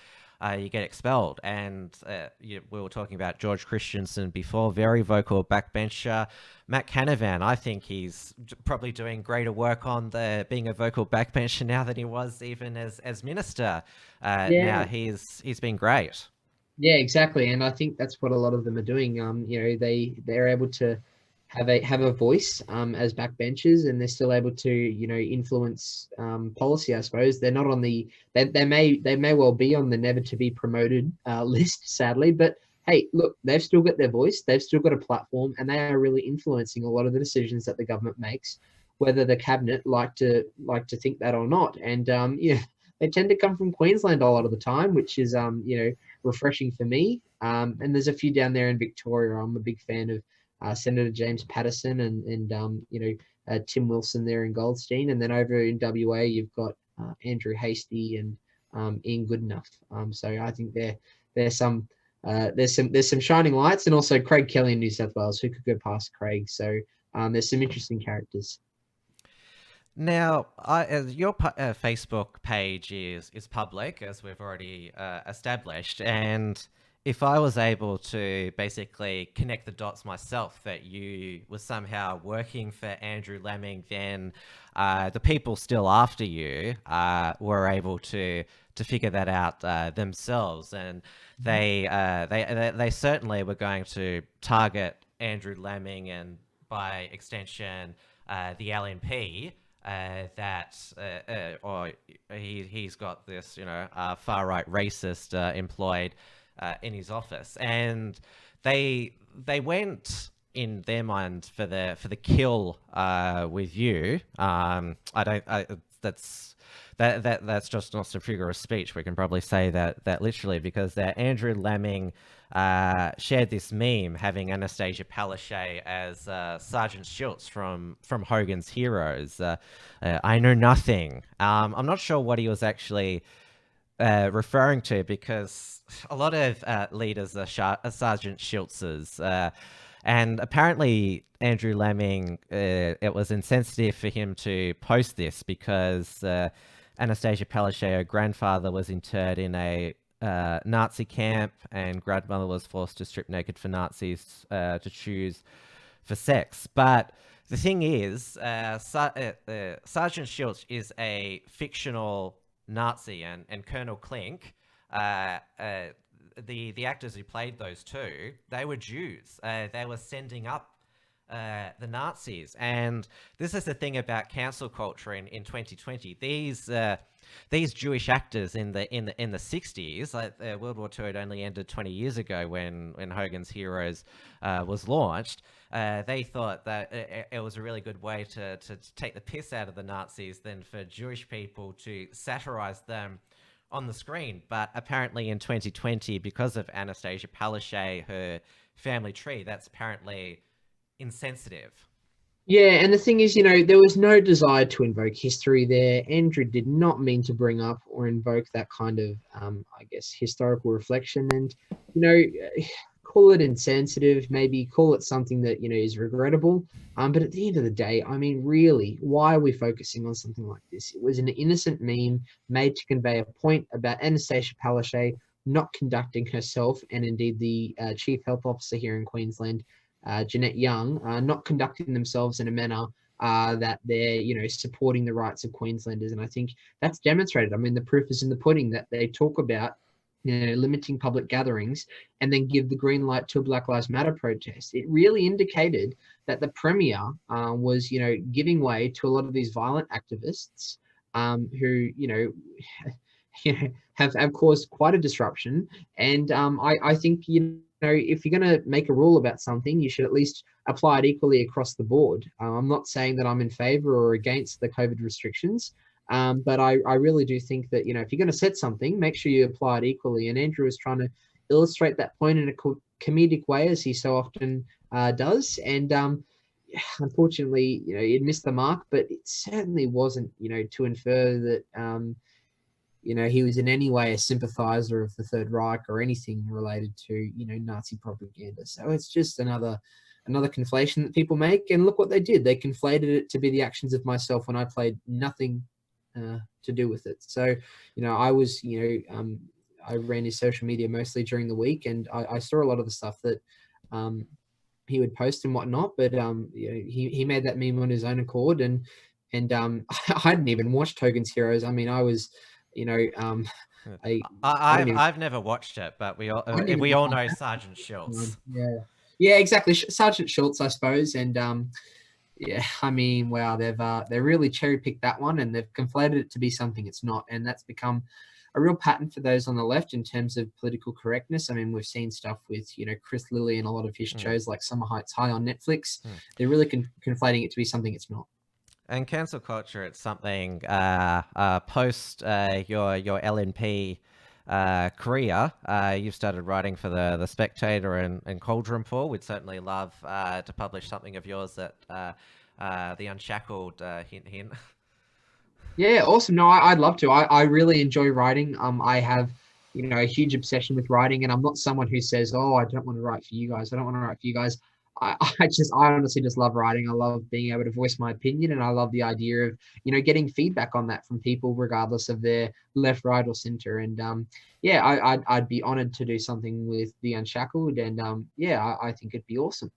you get expelled. And we were talking about George Christensen before, very vocal backbencher. Matt Canavan, I think he's probably doing greater work on being a vocal backbencher now than he was even as minister. Now he's been great. Yeah, exactly. And I think that's what a lot of them are doing. They're able to have a voice as backbenchers, and they're still able to influence policy. I suppose they're not on the they may well be on the never to be promoted list, sadly, but hey, look, they've still got their voice, they've still got a platform, and they are really influencing a lot of the decisions that the government makes, whether the cabinet like to think that or not. And they tend to come from Queensland a lot of the time, which is refreshing for me. And there's a few down there in Victoria. I'm a big fan of Senator James Patterson and Tim Wilson there in Goldstein, and then over in WA you've got Andrew Hastie and Ian Goodenough. So I think there's some shining lights, and also Craig Kelly in New South Wales, who could go past Craig. So there's some interesting characters. Now, your Facebook page is public, as we've already established, and if I was able to basically connect the dots myself that you were somehow working for Andrew Lemming, then the people still after you were able to figure that out themselves, and they certainly were going to target Andrew Lemming and by extension the LNP. Or he's got this far right racist employed in his office, and they went in their mind for the kill with you. That's just not a figure of speech. We can probably say that literally, because Andrew Lemming shared this meme having Anastasia Palaszczuk as Sergeant Schultz from Hogan's Heroes. I know nothing. I'm not sure what he was actually referring to, because a lot of leaders are Sergeant Schultz's, and apparently Andrew Lemming, it was insensitive for him to post this, because Anastasia Palaszczuk, her grandfather, was interred in a Nazi camp, and grandmother was forced to strip naked for Nazis to choose for sex. But The thing is, Sergeant Schultz is a fictional Nazi, and Colonel Klink, the actors who played those two, they were Jews. They were sending up the Nazis, and this is the thing about cancel culture in 2020. These Jewish actors in the 60s, like World War II had only ended 20 years ago when Hogan's Heroes was launched. They thought that it was a really good way to take the piss out of the Nazis than for Jewish people to satirize them on the screen. But apparently in 2020, because of Anastasia Palaszczuk, her family tree, that's apparently insensitive. Yeah, and the thing is, there was no desire to invoke history there. Andrew did not mean to bring up or invoke that kind of, I guess, historical reflection. And, call it insensitive, maybe call it something that, is regrettable. But at the end of the day, I mean, really, why are we focusing on something like this? It was an innocent meme made to convey a point about Anastasia Palaszczuk not conducting herself, and indeed the Chief Health Officer here in Queensland, Jeanette Young, not conducting themselves in a manner that they're, supporting the rights of Queenslanders. And I think that's demonstrated. I mean, the proof is in the pudding that they talk about, limiting public gatherings and then give the green light to a Black Lives Matter protest. It really indicated that the Premier was, giving way to a lot of these violent activists who, have caused quite a disruption. And I think, if you're going to make a rule about something, you should at least apply it equally across the board. I'm not saying that I'm in favor or against the COVID restrictions, but I really do think that, if you're going to set something, make sure you apply it equally. And Andrew is trying to illustrate that point in a comedic way, as he so often does. And unfortunately, it missed the mark, but it certainly wasn't, to infer that, he was in any way a sympathizer of the Third Reich or anything related to, Nazi propaganda. So it's just another conflation that people make. And look what they did. They conflated it to be the actions of myself when I played nothing to do with it. So, I was, I ran his social media mostly during the week, and I saw a lot of the stuff that he would post and whatnot. But he made that meme on his own accord, and I hadn't even watched Hogan's Heroes. I mean, I was, I've never watched it, but we all know Sergeant Schultz. Yeah, exactly. Sergeant Schultz, I suppose. And yeah, I mean, wow, they've really cherry picked that one, and they've conflated it to be something it's not, and that's become a real pattern for those on the left in terms of political correctness. I mean, we've seen stuff with Chris Lilly and a lot of his shows like Summer Heights High on Netflix. They're really conflating it to be something it's not. And cancel culture, it's something post your LNP career. You've started writing for the Spectator and Cauldron Paul. We'd certainly love to publish something of yours at the Unshackled hint. Yeah, awesome. No, I'd love to. I really enjoy writing. I have, a huge obsession with writing, and I'm not someone who says, "Oh, I don't want to write for you guys. I don't want to write for you guys." I honestly just love writing. I love being able to voice my opinion, and I love the idea of, getting feedback on that from people, regardless of their left, right, or center. And yeah, I'd be honored to do something with the Unshackled, and yeah, I think it'd be awesome.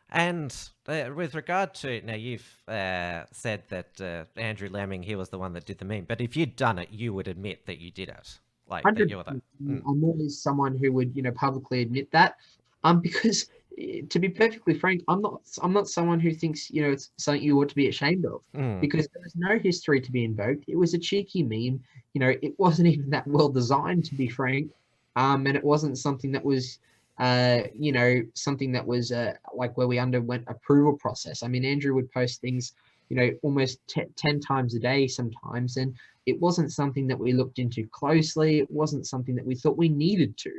And with regard to, now you've said that Andrew Lemming, he was the one that did the meme, but if you'd done it, you would admit that you did it. Like that you're the... I'm always someone who would, publicly admit that, because to be perfectly frank, I'm not someone who thinks, it's something you ought to be ashamed of, because there was no history to be invoked. It was a cheeky meme. It wasn't even that well designed, to be frank. And it wasn't something that was, something that was like where we underwent approval process. I mean, Andrew would post things, almost 10 times a day sometimes. And it wasn't something that we looked into closely. It wasn't something that we thought we needed to.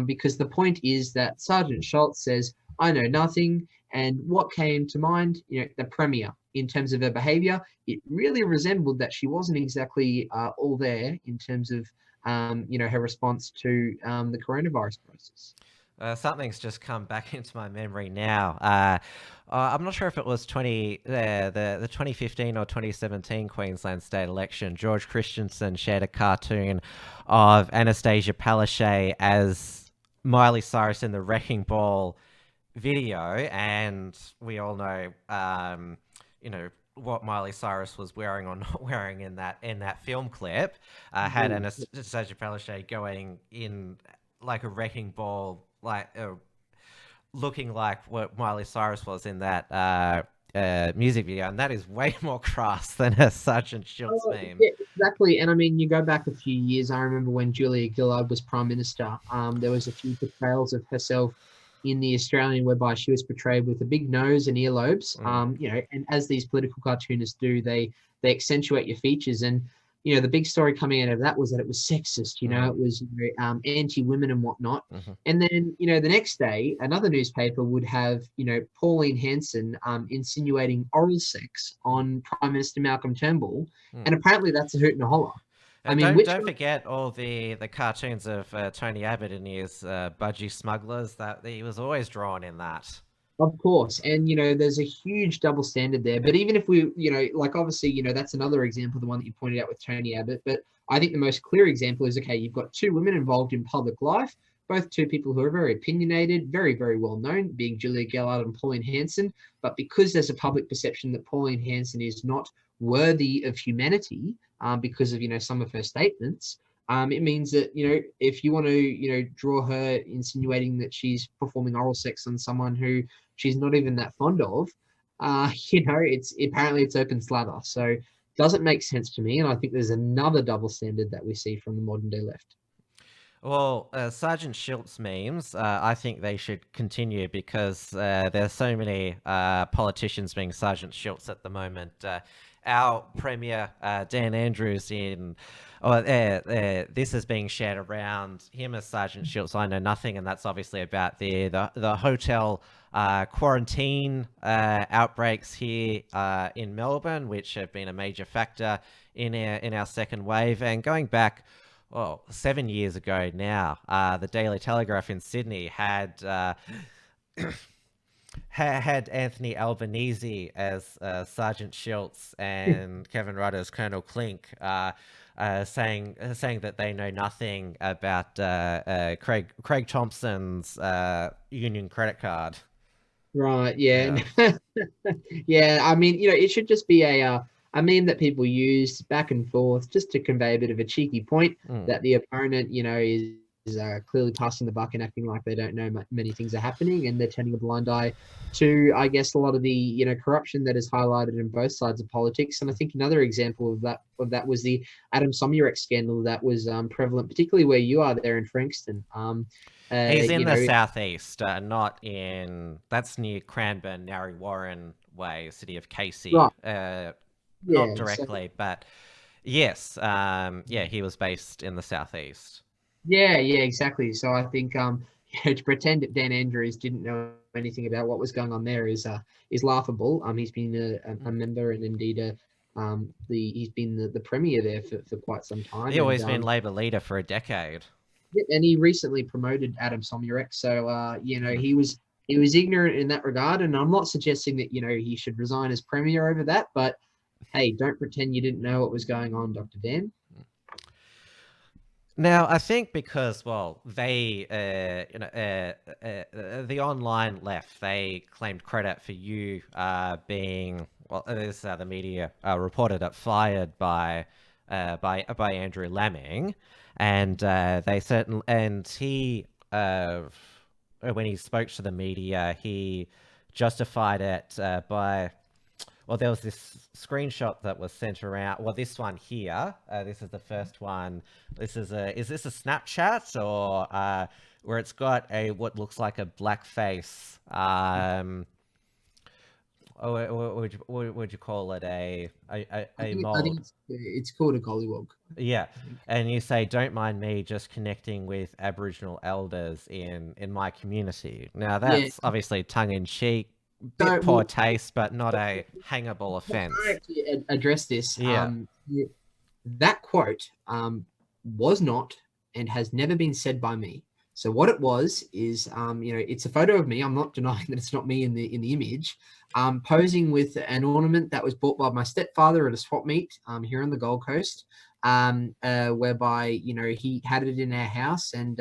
Because the point is that Sergeant Schultz says, "I know nothing." And what came to mind, the Premier, in terms of her behavior, it really resembled that she wasn't exactly all there in terms of, her response to the coronavirus process. Something's just come back into my memory now. I'm not sure if it was the 2015 or 2017 Queensland state election. George Christensen shared a cartoon of Anastasia Palaszczuk as Miley Cyrus in the Wrecking Ball video, and we all know, what Miley Cyrus was wearing or not wearing in that film clip. Had Anastasia Palaszczuk going in like a wrecking ball, like looking like what Miley Cyrus was in that music video, and that is way more crass than a Sergeant Schultz meme. Yeah, exactly. And I mean, you go back a few years. I remember when Julia Gillard was Prime Minister. There was a few portrayals of herself in the Australian whereby she was portrayed with a big nose and earlobes. And as these political cartoonists do, they accentuate your features. And the big story coming out of that was that it was sexist. It was anti-women and whatnot. And then the next day, another newspaper would have Pauline Hanson insinuating oral sex on Prime Minister Malcolm Turnbull, and apparently that's a hoot and a holler. I mean, don't forget all the cartoons of Tony Abbott and his budgie smugglers, that he was always drawn in that. Of course. And, there's a huge double standard there. But even if we, obviously, that's another example, the one that you pointed out with Tony Abbott. But I think the most clear example is, okay, you've got two women involved in public life, both two people who are very opinionated, very, very well known, being Julia Gillard and Pauline Hanson. But because there's a public perception that Pauline Hanson is not worthy of humanity because of, some of her statements, it means that, if you want to, draw her insinuating that she's performing oral sex on someone who she's not even that fond of, it's open slather. So doesn't make sense to me. And I think there's another double standard that we see from the modern day left. Well, Sergeant Schultz memes, I think they should continue because there's so many politicians being Sergeant Schultz at the moment. Our Premier, Dan Andrews, this is being shared around him as Sergeant Schultz. I know nothing, and that's obviously about the hotel quarantine outbreaks here in Melbourne, which have been a major factor in our second wave. And going back 7 years ago now, the Daily Telegraph in Sydney had Anthony Albanese as Sergeant Schultz and Kevin Rudd as Colonel Clink, saying that they know nothing about Craig Thompson's Union credit card. Right. Yeah. Yeah. I mean, it should just be a meme that people use back and forth just to convey a bit of a cheeky point that the opponent, is clearly passing the buck and acting like they don't know many things are happening, and they're turning a blind eye to, I guess, a lot of the corruption that is highlighted in both sides of politics. And I think another example of that was the Adam Somyurek scandal that was prevalent, particularly where you are there in Frankston. He's in the southeast, not in. That's near Cranbourne, Narre Warren way, city of Casey. Right. Not directly, but yes, he was based in the southeast. Yeah, exactly. So I think to pretend that Dan Andrews didn't know anything about what was going on there is laughable. He's been a member and indeed he's been the premier there for quite some time. He's always been Labor leader for a decade. And he recently promoted Adam Somyurek, so he was ignorant in that regard. And I'm not suggesting that he should resign as premier over that, but hey, don't pretend you didn't know what was going on, Dr. Dan. Now, I think because, they, the online left, they claimed credit for you being, this is how the media reported it, fired by Andrew Laming, and he, when he spoke to the media, he justified it by. Well, there was this screenshot that was sent around. Well, this one here. This is the first one. Is this a Snapchat or where it's got what looks like a black face? What would you call it? A mold? I think it's called a gollywog. Yeah, and you say, "Don't mind me just connecting with Aboriginal elders in my community." Now that's obviously tongue in cheek. Bit poor taste, but not a hangable offence. I actually address this. Yeah. That quote was not and has never been said by me. So what it was is, it's a photo of me. I'm not denying that it's not me in the image, posing with an ornament that was bought by my stepfather at a swap meet here on the Gold Coast, whereby he had it in our house, and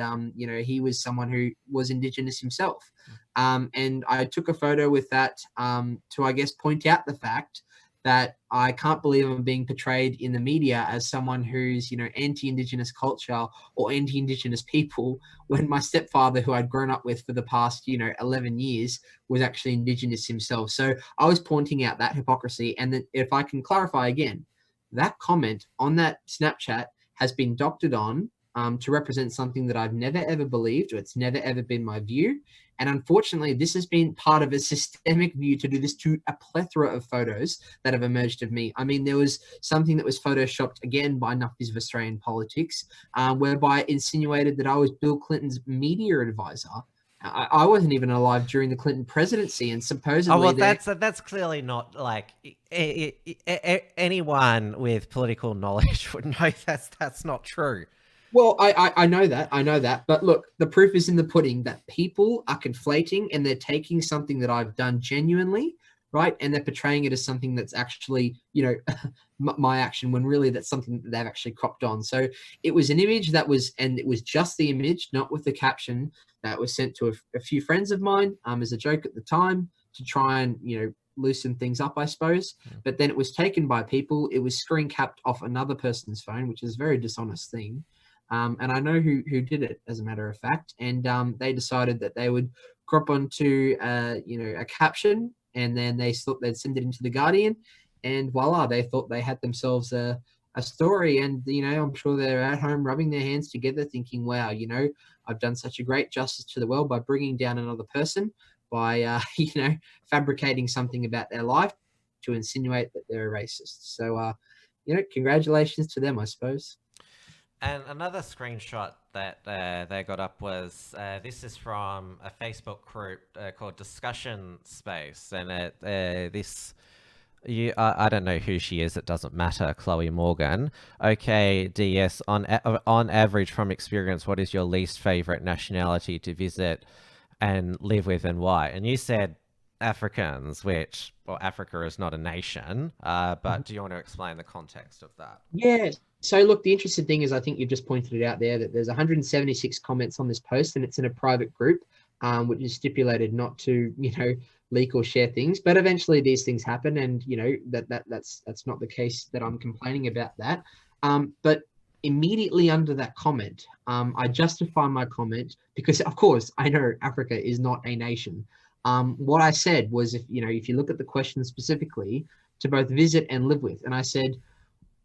he was someone who was Indigenous himself, and I took a photo with that to, I guess, point out the fact that I can't believe I'm being portrayed in the media as someone who's, anti-Indigenous culture or anti-Indigenous people, when my stepfather, who I'd grown up with for the past, 11 years, was actually Indigenous himself. So I was pointing out that hypocrisy. And that, if I can clarify again, that comment on that Snapchat has been doctored on to represent something that I've never ever believed, or it's never ever been my view. And unfortunately, this has been part of a systemic view to do this to a plethora of photos that have emerged of me. I mean, there was something that was photoshopped again by Nuffies of Australian Politics, whereby it insinuated that I was Bill Clinton's media advisor. I wasn't even alive during the Clinton presidency, and supposedly... Oh, well, that's clearly not, like, anyone with political knowledge would know that's not true. Well, I know that. But look, the proof is in the pudding that people are conflating, and they're taking something that I've done genuinely, right? And they're portraying it as something that's actually, my action, when really that's something that they've actually cropped on. So it was an image and it was just the image, not with the caption, that was sent to a few friends of mine as a joke at the time, to try and, loosen things up, I suppose. But then it was taken by people. It was screen capped off another person's phone, which is a very dishonest thing. And I know who did it, as a matter of fact. And they decided that they would crop onto, a caption, and then they thought they'd send it into The Guardian. And voila, they thought they had themselves a story. And, I'm sure they're at home rubbing their hands together thinking, wow, I've done such a great justice to the world by bringing down another person, by, fabricating something about their life to insinuate that they're a racist. So, congratulations to them, I suppose. And another screenshot that they got up was, this is from a Facebook group called Discussion Space. And I don't know who she is, it doesn't matter, Chloe Morgan. Okay, DS, on average from experience, what is your least favorite nationality to visit and live with, and why? And you said Africans, which, well, Africa is not a nation, but do you want to explain the context of that? Yeah. So look, the interesting thing is, I think you've just pointed it out there, that there's 176 comments on this post, and it's in a private group, which is stipulated not to, leak or share things. But eventually these things happen, and that's not the case that I'm complaining about that. But immediately under that comment, I justify my comment because, of course, I know Africa is not a nation. What I said was, if you look at the question specifically, to both visit and live with, and I said,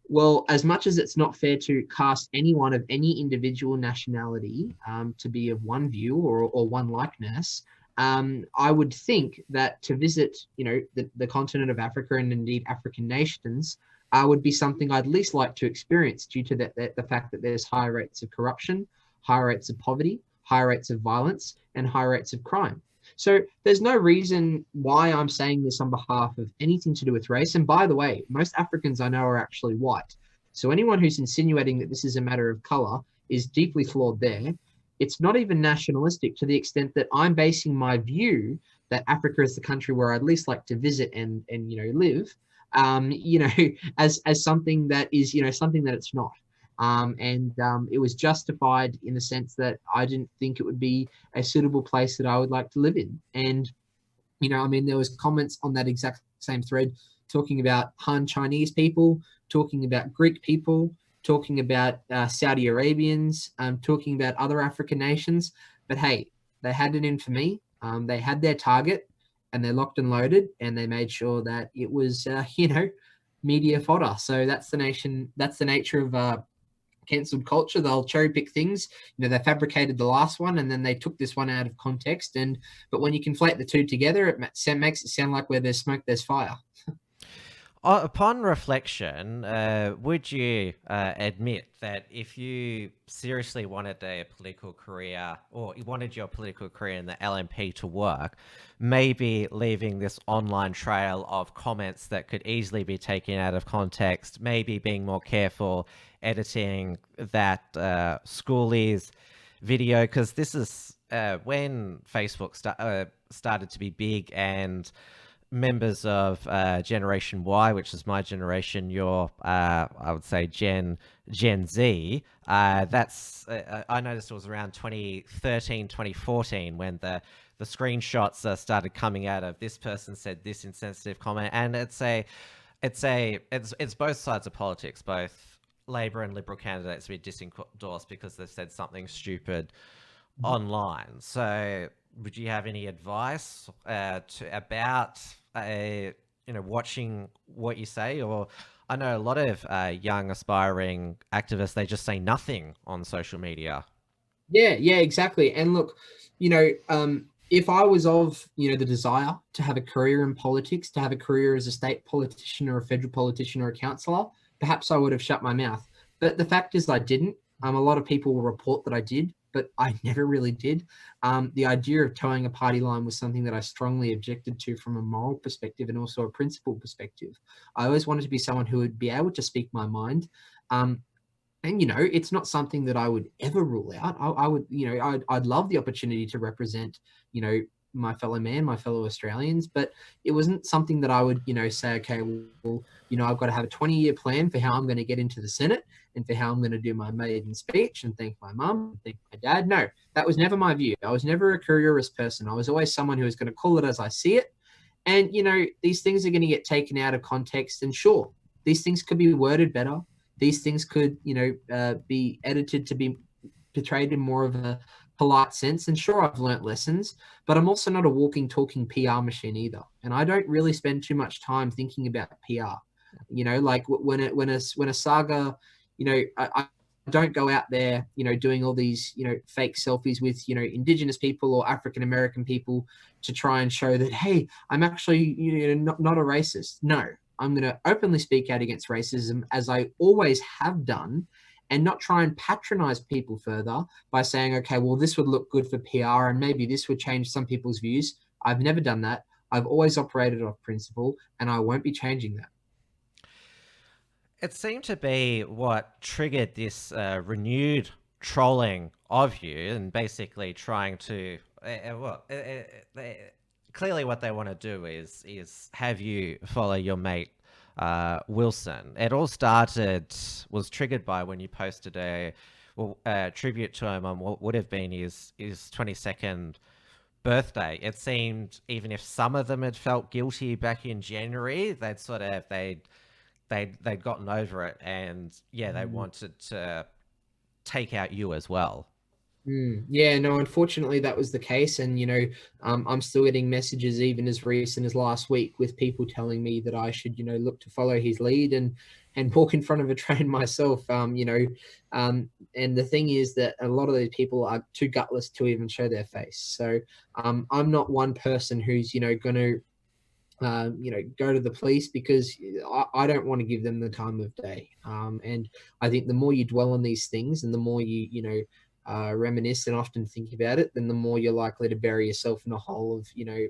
well, as much as it's not fair to cast anyone of any individual nationality to be of one view or one likeness, I would think that to visit, the continent of Africa, and indeed African nations, would be something I'd least like to experience, due to the fact that there's high rates of corruption, high rates of poverty, high rates of violence, and high rates of crime. So there's no reason why I'm saying this on behalf of anything to do with race. And by the way, most Africans I know are actually white. So anyone who's insinuating that this is a matter of color is deeply flawed there. It's not even nationalistic, to the extent that I'm basing my view that Africa is the country where I'd least like to visit and live, as something that is, something that it's not. It was justified in the sense that I didn't think it would be a suitable place that I would like to live in. And, there was comments on that exact same thread talking about Han Chinese people, talking about Greek people, talking about Saudi Arabians, talking about other African nations. But hey, they had it in for me. They had their target, and they locked and loaded, and they made sure that it was, media fodder. So that's the nature of cancelled culture. They'll cherry pick things. They fabricated the last one, and then they took this one out of context. But when you conflate the two together, it makes it sound like where there's smoke, there's fire. Upon reflection, would you admit that if you seriously wanted a political career, or you wanted your political career in the LNP to work, maybe leaving this online trail of comments that could easily be taken out of context, maybe being more careful editing that schoolies video, because this is when Facebook started to be big, and members of Generation Y, which is my generation, your I would say Gen Z, that's I noticed it was around 2013, 2014 when the screenshots started coming out of this person said this insensitive comment, and it's both sides of politics, both Labor and Liberal candidates be disendorsed because they've said something stupid online. So would you have any advice about watching what you say? Or I know a lot of young aspiring activists, they just say nothing on social media. Yeah, exactly. And look, if I was of, the desire to have a career in politics, to have a career as a state politician or a federal politician or a councillor, perhaps I would have shut my mouth. But the fact is I didn't. A lot of people will report that I did, but I never really did. The idea of towing a party line was something that I strongly objected to from a moral perspective and also a principle perspective. I always wanted to be someone who would be able to speak my mind. And, it's not something that I would ever rule out. I would, I'd love the opportunity to represent, my fellow man, my fellow Australians, but it wasn't something that I would, say, okay, well, I've got to have a 20-year plan for how I'm going to get into the Senate and for how I'm going to do my maiden speech and thank my mum, and thank my dad. No, that was never my view. I was never a careerist person. I was always someone who was going to call it as I see it. And, these things are going to get taken out of context. And sure, these things could be worded better. These things could, be edited to be portrayed in more of a polite sense. And sure, I've learnt lessons, but I'm also not a walking, talking PR machine either. And I don't really spend too much time thinking about PR. Like when a saga, I don't go out there, doing all these, fake selfies with, Indigenous people or African American people to try and show that, hey, I'm actually, not a racist. No, I'm going to openly speak out against racism, as I always have done, and not try and patronize people further by saying, okay, well, this would look good for PR and maybe this would change some people's views. I've never done that. I've always operated off principle, and I won't be changing that. It seemed to be what triggered this renewed trolling of you, and basically trying to clearly what they want to do is have you follow your mate Wilson. It all was triggered by when you posted a tribute to him on what would have been his 22nd birthday. It seemed even if some of them had felt guilty back in January, they'd gotten over it, and they wanted to take out you as well. Yeah, no, unfortunately that was the case. And, I'm still getting messages even as recent as last week with people telling me that I should, look to follow his lead and walk in front of a train myself. And the thing is that a lot of these people are too gutless to even show their face. So I'm not one person who's, going to, go to the police, because I don't want to give them the time of day. And I think the more you dwell on these things and the more you, reminisce and often think about it, then the more you're likely to bury yourself in a hole of,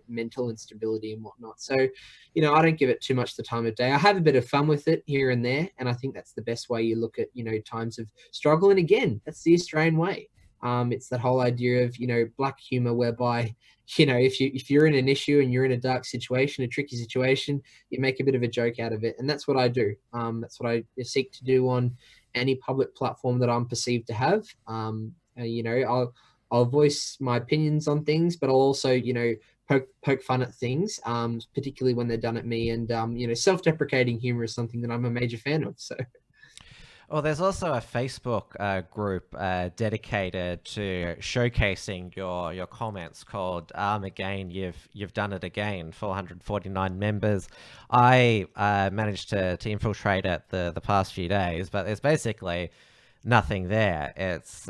mental instability and whatnot. So, I don't give it too much the time of day. I have a bit of fun with it here and there. And I think that's the best way you look at, times of struggle. And again, that's the Australian way. It's that whole idea of, black humor, whereby, if you're in an issue and you're in a dark situation, a tricky situation, you make a bit of a joke out of it. And that's what I do. That's what I seek to do on any public platform that I'm perceived to have. I'll voice my opinions on things, but I'll also, poke fun at things, particularly when they're done at me. And, self-deprecating humor is something that I'm a major fan of. So. Well, there's also a Facebook group dedicated to showcasing your comments called Again, you've done it again. 449 members. I managed to infiltrate it the past few days, but there's basically nothing there. It's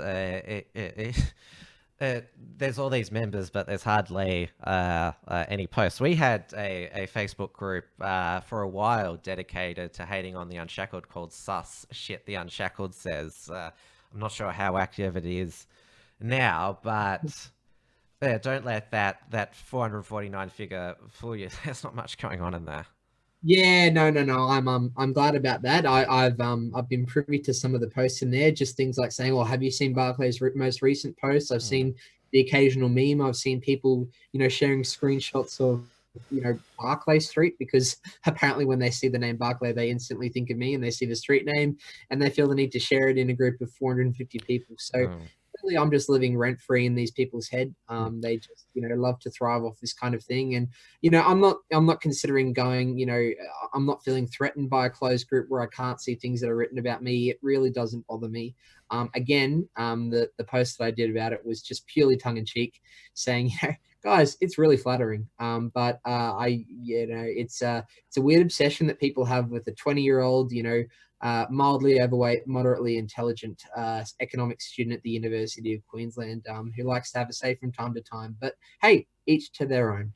there's all these members, but there's hardly any posts. We had a Facebook group for a while dedicated to hating on the Unshackled called Sus Shit the Unshackled Says. I'm not sure how active it is now, but don't let that 449 figure fool you. There's not much going on in there. Yeah, no. I'm glad about that. I've been privy to some of the posts in there, just things like saying, "Well, have you seen Barclay's most recent posts?" I've Mm. seen the occasional meme. I've seen people, sharing screenshots of, Barclay Street, because apparently when they see the name Barclay, they instantly think of me, and they see the street name and they feel the need to share it in a group of 450 people. So Mm. really, I'm just living rent free in these people's head. They just, love to thrive off this kind of thing. And I'm not considering going. I'm not feeling threatened by a closed group where I can't see things that are written about me. It really doesn't bother me. Again, the post that I did about it was just purely tongue in cheek, saying, guys, it's really flattering. But it's a weird obsession that people have with a 20-year-old, mildly overweight, moderately intelligent economics student at the University of Queensland, who likes to have a say from time to time. But hey, each to their own.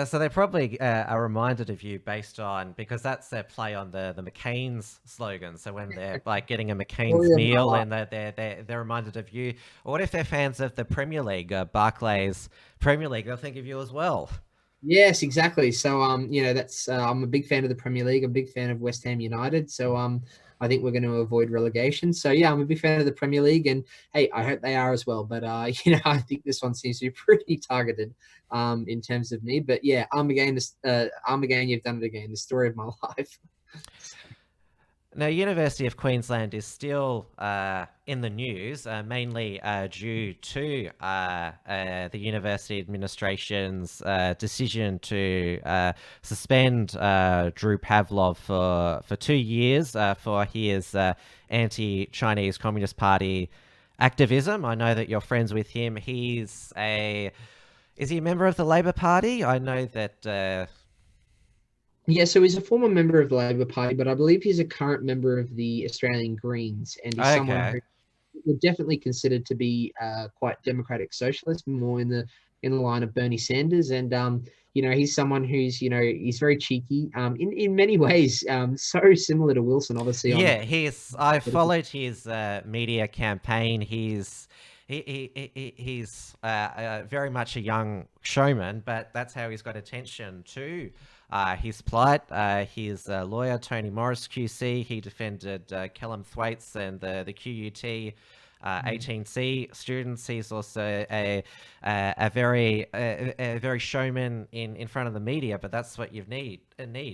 So they probably are reminded of you based on, because that's their play on the McCain's slogan. So when they're like getting a McCain's Story of my meal life. and they're reminded of you. Or what if they're fans of the Premier League, Barclays Premier League? They'll think of you as well. Yes, exactly. So, that's I'm a big fan of the Premier League. I'm a big fan of West Ham United. So, I think we're going to avoid relegation. So, yeah, I'm a big fan of the Premier League, and hey, I hope they are as well. But I think this one seems to be pretty targeted, in terms of me. But yeah, Armageddon, you've done it again. The story of my life. Now, University of Queensland is still in the news, mainly due to the university administration's decision to suspend Drew Pavlov for 2 years for his anti-Chinese Communist Party activism. I know that you're friends with him. Is he a member of the Labor Party? I know that. Yeah, so he's a former member of the Labor Party, but I believe he's a current member of the Australian Greens, and he's someone Okay. who would definitely considered to be quite democratic socialist, more in the line of Bernie Sanders. And he's someone who's he's very cheeky, in many ways, so similar to Wilson, obviously on. Yeah, I followed his media campaign. He's very much a young showman, but that's how he's got attention too. His plight. His lawyer, Tony Morris QC, he defended Callum Thwaites and the QUT 18C students. He's also a very showman in front of the media, but that's what you need.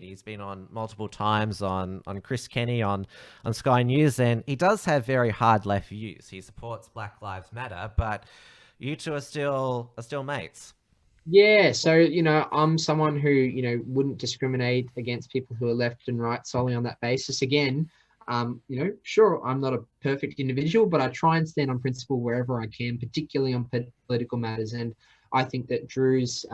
He's been on multiple times on Chris Kenny on Sky News, and he does have very hard left views. He supports Black Lives Matter, but you two are still mates. Yeah, so I'm someone who wouldn't discriminate against people who are left and right solely on that basis. Again, sure, I'm not a perfect individual, but I try and stand on principle wherever I can, particularly on political matters. And I think that Drew's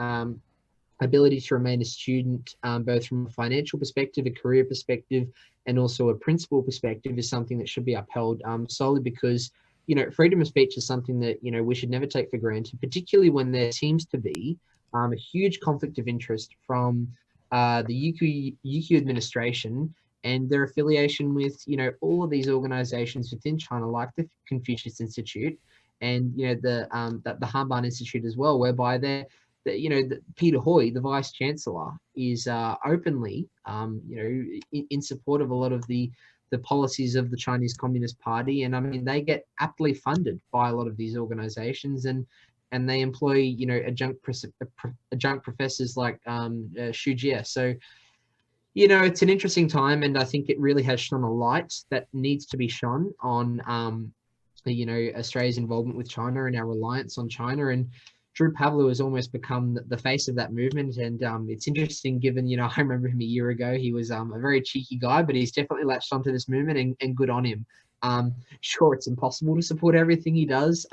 ability to remain a student, both from a financial perspective, a career perspective, and also a principle perspective, is something that should be upheld, solely because freedom of speech is something that we should never take for granted, particularly when there seems to be a huge conflict of interest from the UQ administration and their affiliation with all of these organizations within China, like the Confucius Institute and the Hanban Institute as well, whereby Peter Hoy, the Vice Chancellor, is openly in support of a lot of the policies of the Chinese Communist Party. And I mean, they get aptly funded by a lot of these organizations, and they employ adjunct professors like Xu Jie. So it's an interesting time, and I think it really has shone a light that needs to be shone on Australia's involvement with China and our reliance on China. And Drew Pavlov has almost become the face of that movement. And it's interesting given, I remember him a year ago. He was a very cheeky guy, but he's definitely latched onto this movement, and good on him. Sure, it's impossible to support everything he does,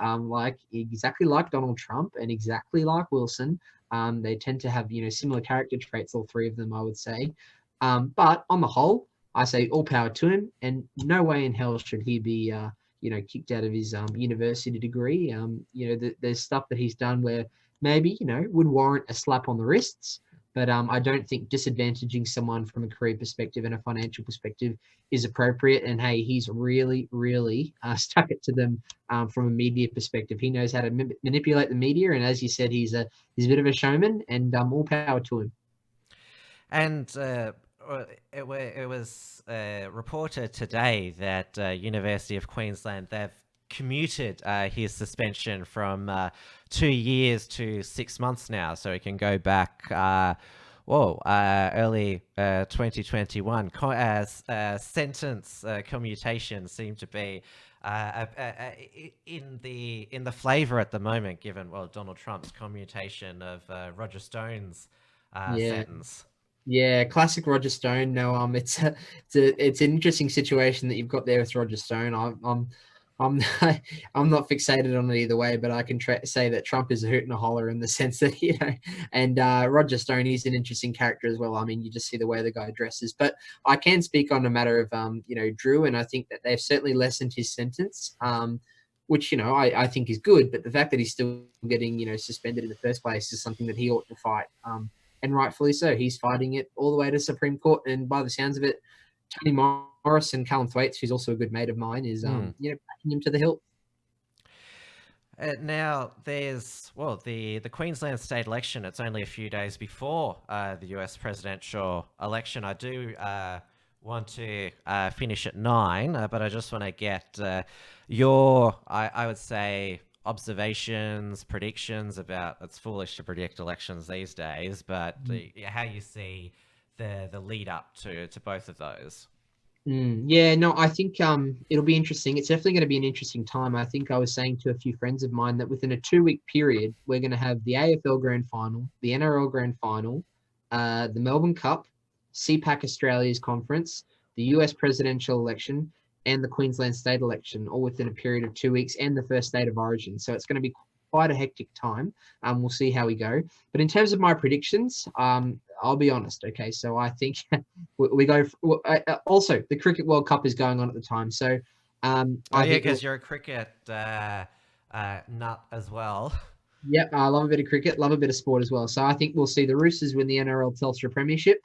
exactly like Donald Trump and exactly like Wilson. They tend to have, similar character traits, all three of them, I would say. But on the whole, I say all power to him, and no way in hell should he be kicked out of his university degree. There's stuff that he's done where maybe, would warrant a slap on the wrists, but I don't think disadvantaging someone from a career perspective and a financial perspective is appropriate. And hey, he's really, really stuck it to them from a media perspective. He knows how to manipulate the media, and as you said, he's a bit of a showman, and all power to him. And it was reported today that University of Queensland, they've commuted his suspension from 2 years to 6 months now, so he can go back. Early 2021. Sentence commutation seemed to be in the flavour at the moment, given Donald Trump's commutation of Roger Stone's sentence. Yeah, classic Roger Stone. No, it's an interesting situation that you've got there with Roger Stone. I'm I'm not fixated on it either way, but I can say that Trump is a hoot and a holler in the sense that, and Roger Stone is an interesting character as well. I mean, you just see the way the guy dresses. But I can speak on a matter of Drew, and I think that they've certainly lessened his sentence, which I think is good. But the fact that he's still getting suspended in the first place is something that he ought to fight. And rightfully so. He's fighting it all the way to Supreme Court. And by the sounds of it, Tony Morris and Callum Thwaites, who's also a good mate of mine, is backing him to the hilt. Now there's the Queensland state election. It's only a few days before the US presidential election. I do want to finish at 9, but I just want to get your I would say observations, predictions about. It's foolish to predict elections these days, but how you see the lead up to both of those. Yeah, no, I think it'll be interesting. It's definitely going to be an interesting time. I think I was saying to a few friends of mine that within a 2-week period, we're going to have the AFL Grand Final, the NRL Grand Final, the Melbourne Cup, CPAC Australia's conference, the US presidential election, and the Queensland state election, all within a period of 2 weeks, and the first state of origin. So it's going to be quite a hectic time. We'll see how we go. But in terms of my predictions, I'll be honest. Okay, so I think we go. Also, the Cricket World Cup is going on at the time. So, because you're a cricket nut as well. Yep, I love a bit of cricket, love a bit of sport as well. So I think we'll see the Roosters win the NRL Telstra Premiership.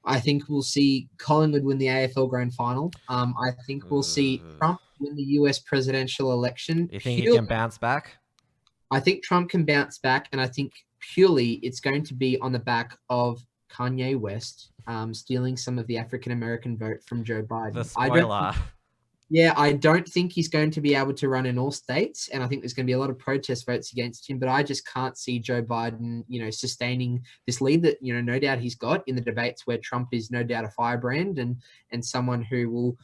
I think we'll see Collingwood win the AFL Grand Final. I think we'll see Trump win the US presidential election. You think he can bounce back? I think Trump can bounce back, and I think purely it's going to be on the back of Kanye West stealing some of the African-American vote from Joe Biden. The spoiler. I don't think he's going to be able to run in all states, and I think there's going to be a lot of protest votes against him, but I just can't see Joe Biden, sustaining this lead that, no doubt he's got in the debates, where Trump is no doubt a firebrand and someone who will,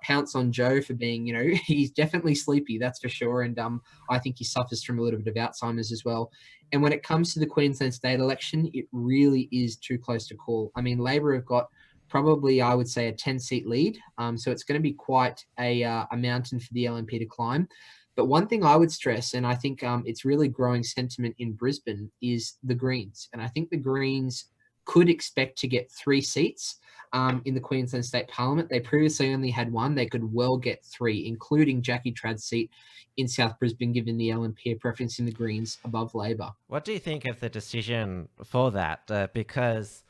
pounce on Joe for being, he's definitely sleepy, that's for sure, and I think he suffers from a little bit of Alzheimer's as well. And when it comes to the Queensland state election, it really is too close to call. I mean, Labor have got probably, I would say, a 10-seat lead. So it's going to be quite a mountain for the LNP to climb. But one thing I would stress, and I think it's really growing sentiment in Brisbane, is the Greens. And I think the Greens could expect to get 3 seats in the Queensland State Parliament. They previously only had 1. They could well get 3, including Jackie Tradd's seat in South Brisbane, given the LNP preferencing the Greens above Labor. What do you think of the decision for that? Because...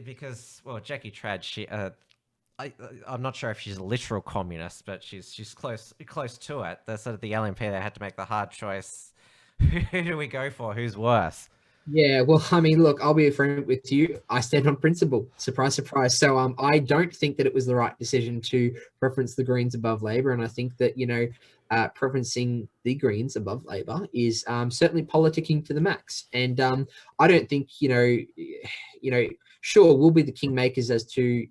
because Jackie Tradd, I'm not sure if she's a literal communist, but she's close to it. The sort of the LNP, they had to make the hard choice. Who do we go for? Who's worse? Yeah, well, I mean, look, I'll be frank with you. I stand on principle. Surprise, surprise. So I don't think that it was the right decision to preference the Greens above Labor. And I think that, preferencing the Greens above Labor is certainly politicking to the max. And I don't think, sure, we'll be the kingmakers as to,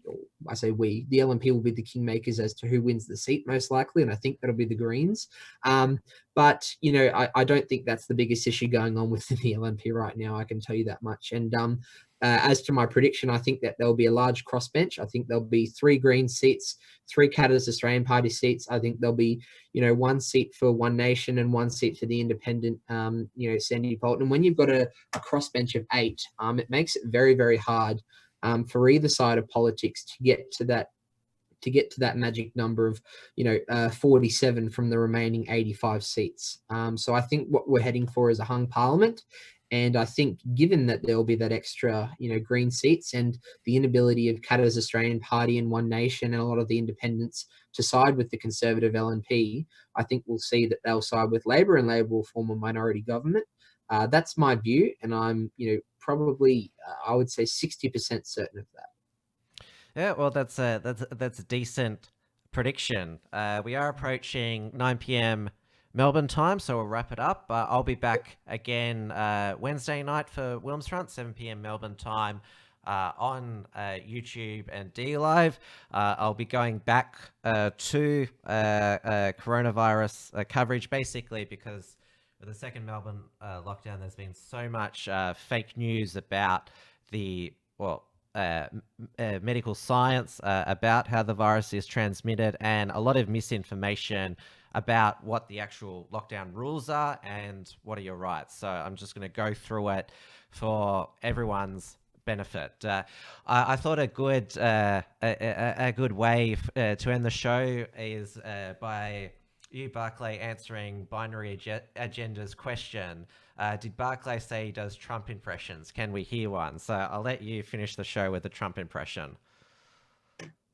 I say we, the LNP will be the kingmakers as to who wins the seat most likely. And I think that'll be the Greens. But, I don't think that's the biggest issue going on within the LNP right now. I can tell you that much. And as to my prediction, I think that there'll be a large crossbench. I think there'll be 3 Green seats, 3 Katter's Australian Party seats. I think there'll be, 1 seat for One Nation and 1 seat for the independent, Sandy Bolton. And when you've got a crossbench of 8, it makes it very, very hard for either side of politics to get to that magic number of 47 from the remaining 85 seats. So I think what we're heading for is a hung parliament. And I think given that there will be that extra, Green seats and the inability of Katter's Australian Party and One Nation and a lot of the independents to side with the Conservative LNP, I think we'll see that they'll side with Labor, and Labor will form a minority government. That's my view, and I'm, probably I would say 60% certain of that. Yeah, well, that's a decent prediction. We are approaching 9 p.m. Melbourne time, so we'll wrap it up. I'll be back again Wednesday night for WilmsFront, 7 p.m. Melbourne time, on YouTube and D Live. I'll be going back to coronavirus coverage, basically because with the second Melbourne lockdown, there's been so much fake news about the, medical science about how the virus is transmitted, and a lot of misinformation about what the actual lockdown rules are and what are your rights. So I'm just going to go through it for everyone's benefit. I thought a good way to end the show is by you, Barclay, answering Binary Agenda's question. Did Barclay say he does Trump impressions? Can we hear one? So I'll let you finish the show with a Trump impression.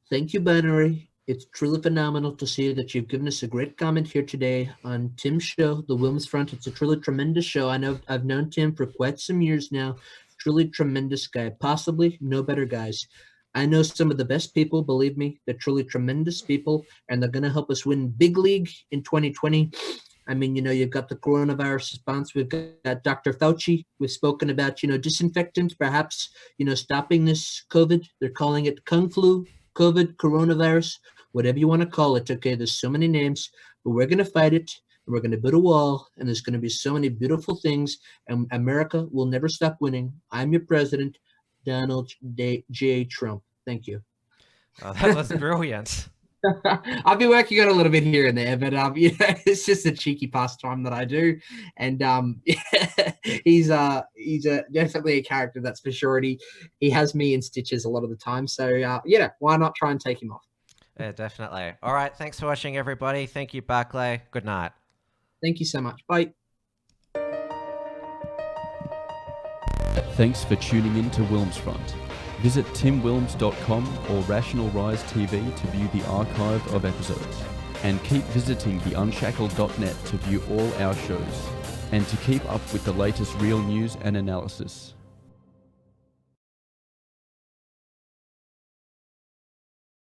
Thank you, Binary. It's truly phenomenal to see that you've given us a great comment here today on Tim's show, The WilmsFront. It's a truly tremendous show. I've known Tim for quite some years now. Truly tremendous guy. Possibly no better guys. I know some of the best people, believe me. They're truly tremendous people, and they're going to help us win big league in 2020. I mean, you've got the coronavirus response. We've got Dr. Fauci. We've spoken about, disinfectant, perhaps, stopping this COVID. They're calling it Kung Flu, COVID, coronavirus, whatever you want to call it. Okay, there's so many names, but we're going to fight it. We're going to build a wall, and there's going to be so many beautiful things, and America will never stop winning. I'm your president, Donald J. Trump. Thank you. Oh, that was brilliant. I'll be working on a little bit here and there, but it's just a cheeky pastime that I do, and he's definitely a character, that's for sure. And he has me in stitches a lot of the time, so why not try and take him off? Yeah, definitely. All right, thanks for watching, everybody. Thank you, Barclay. Good night. Thank you so much. Bye. Thanks for tuning in to WilmsFront. Visit timwilms.com or Rational Rise TV to view the archive of episodes. And keep visiting theunshackled.net to view all our shows and to keep up with the latest real news and analysis.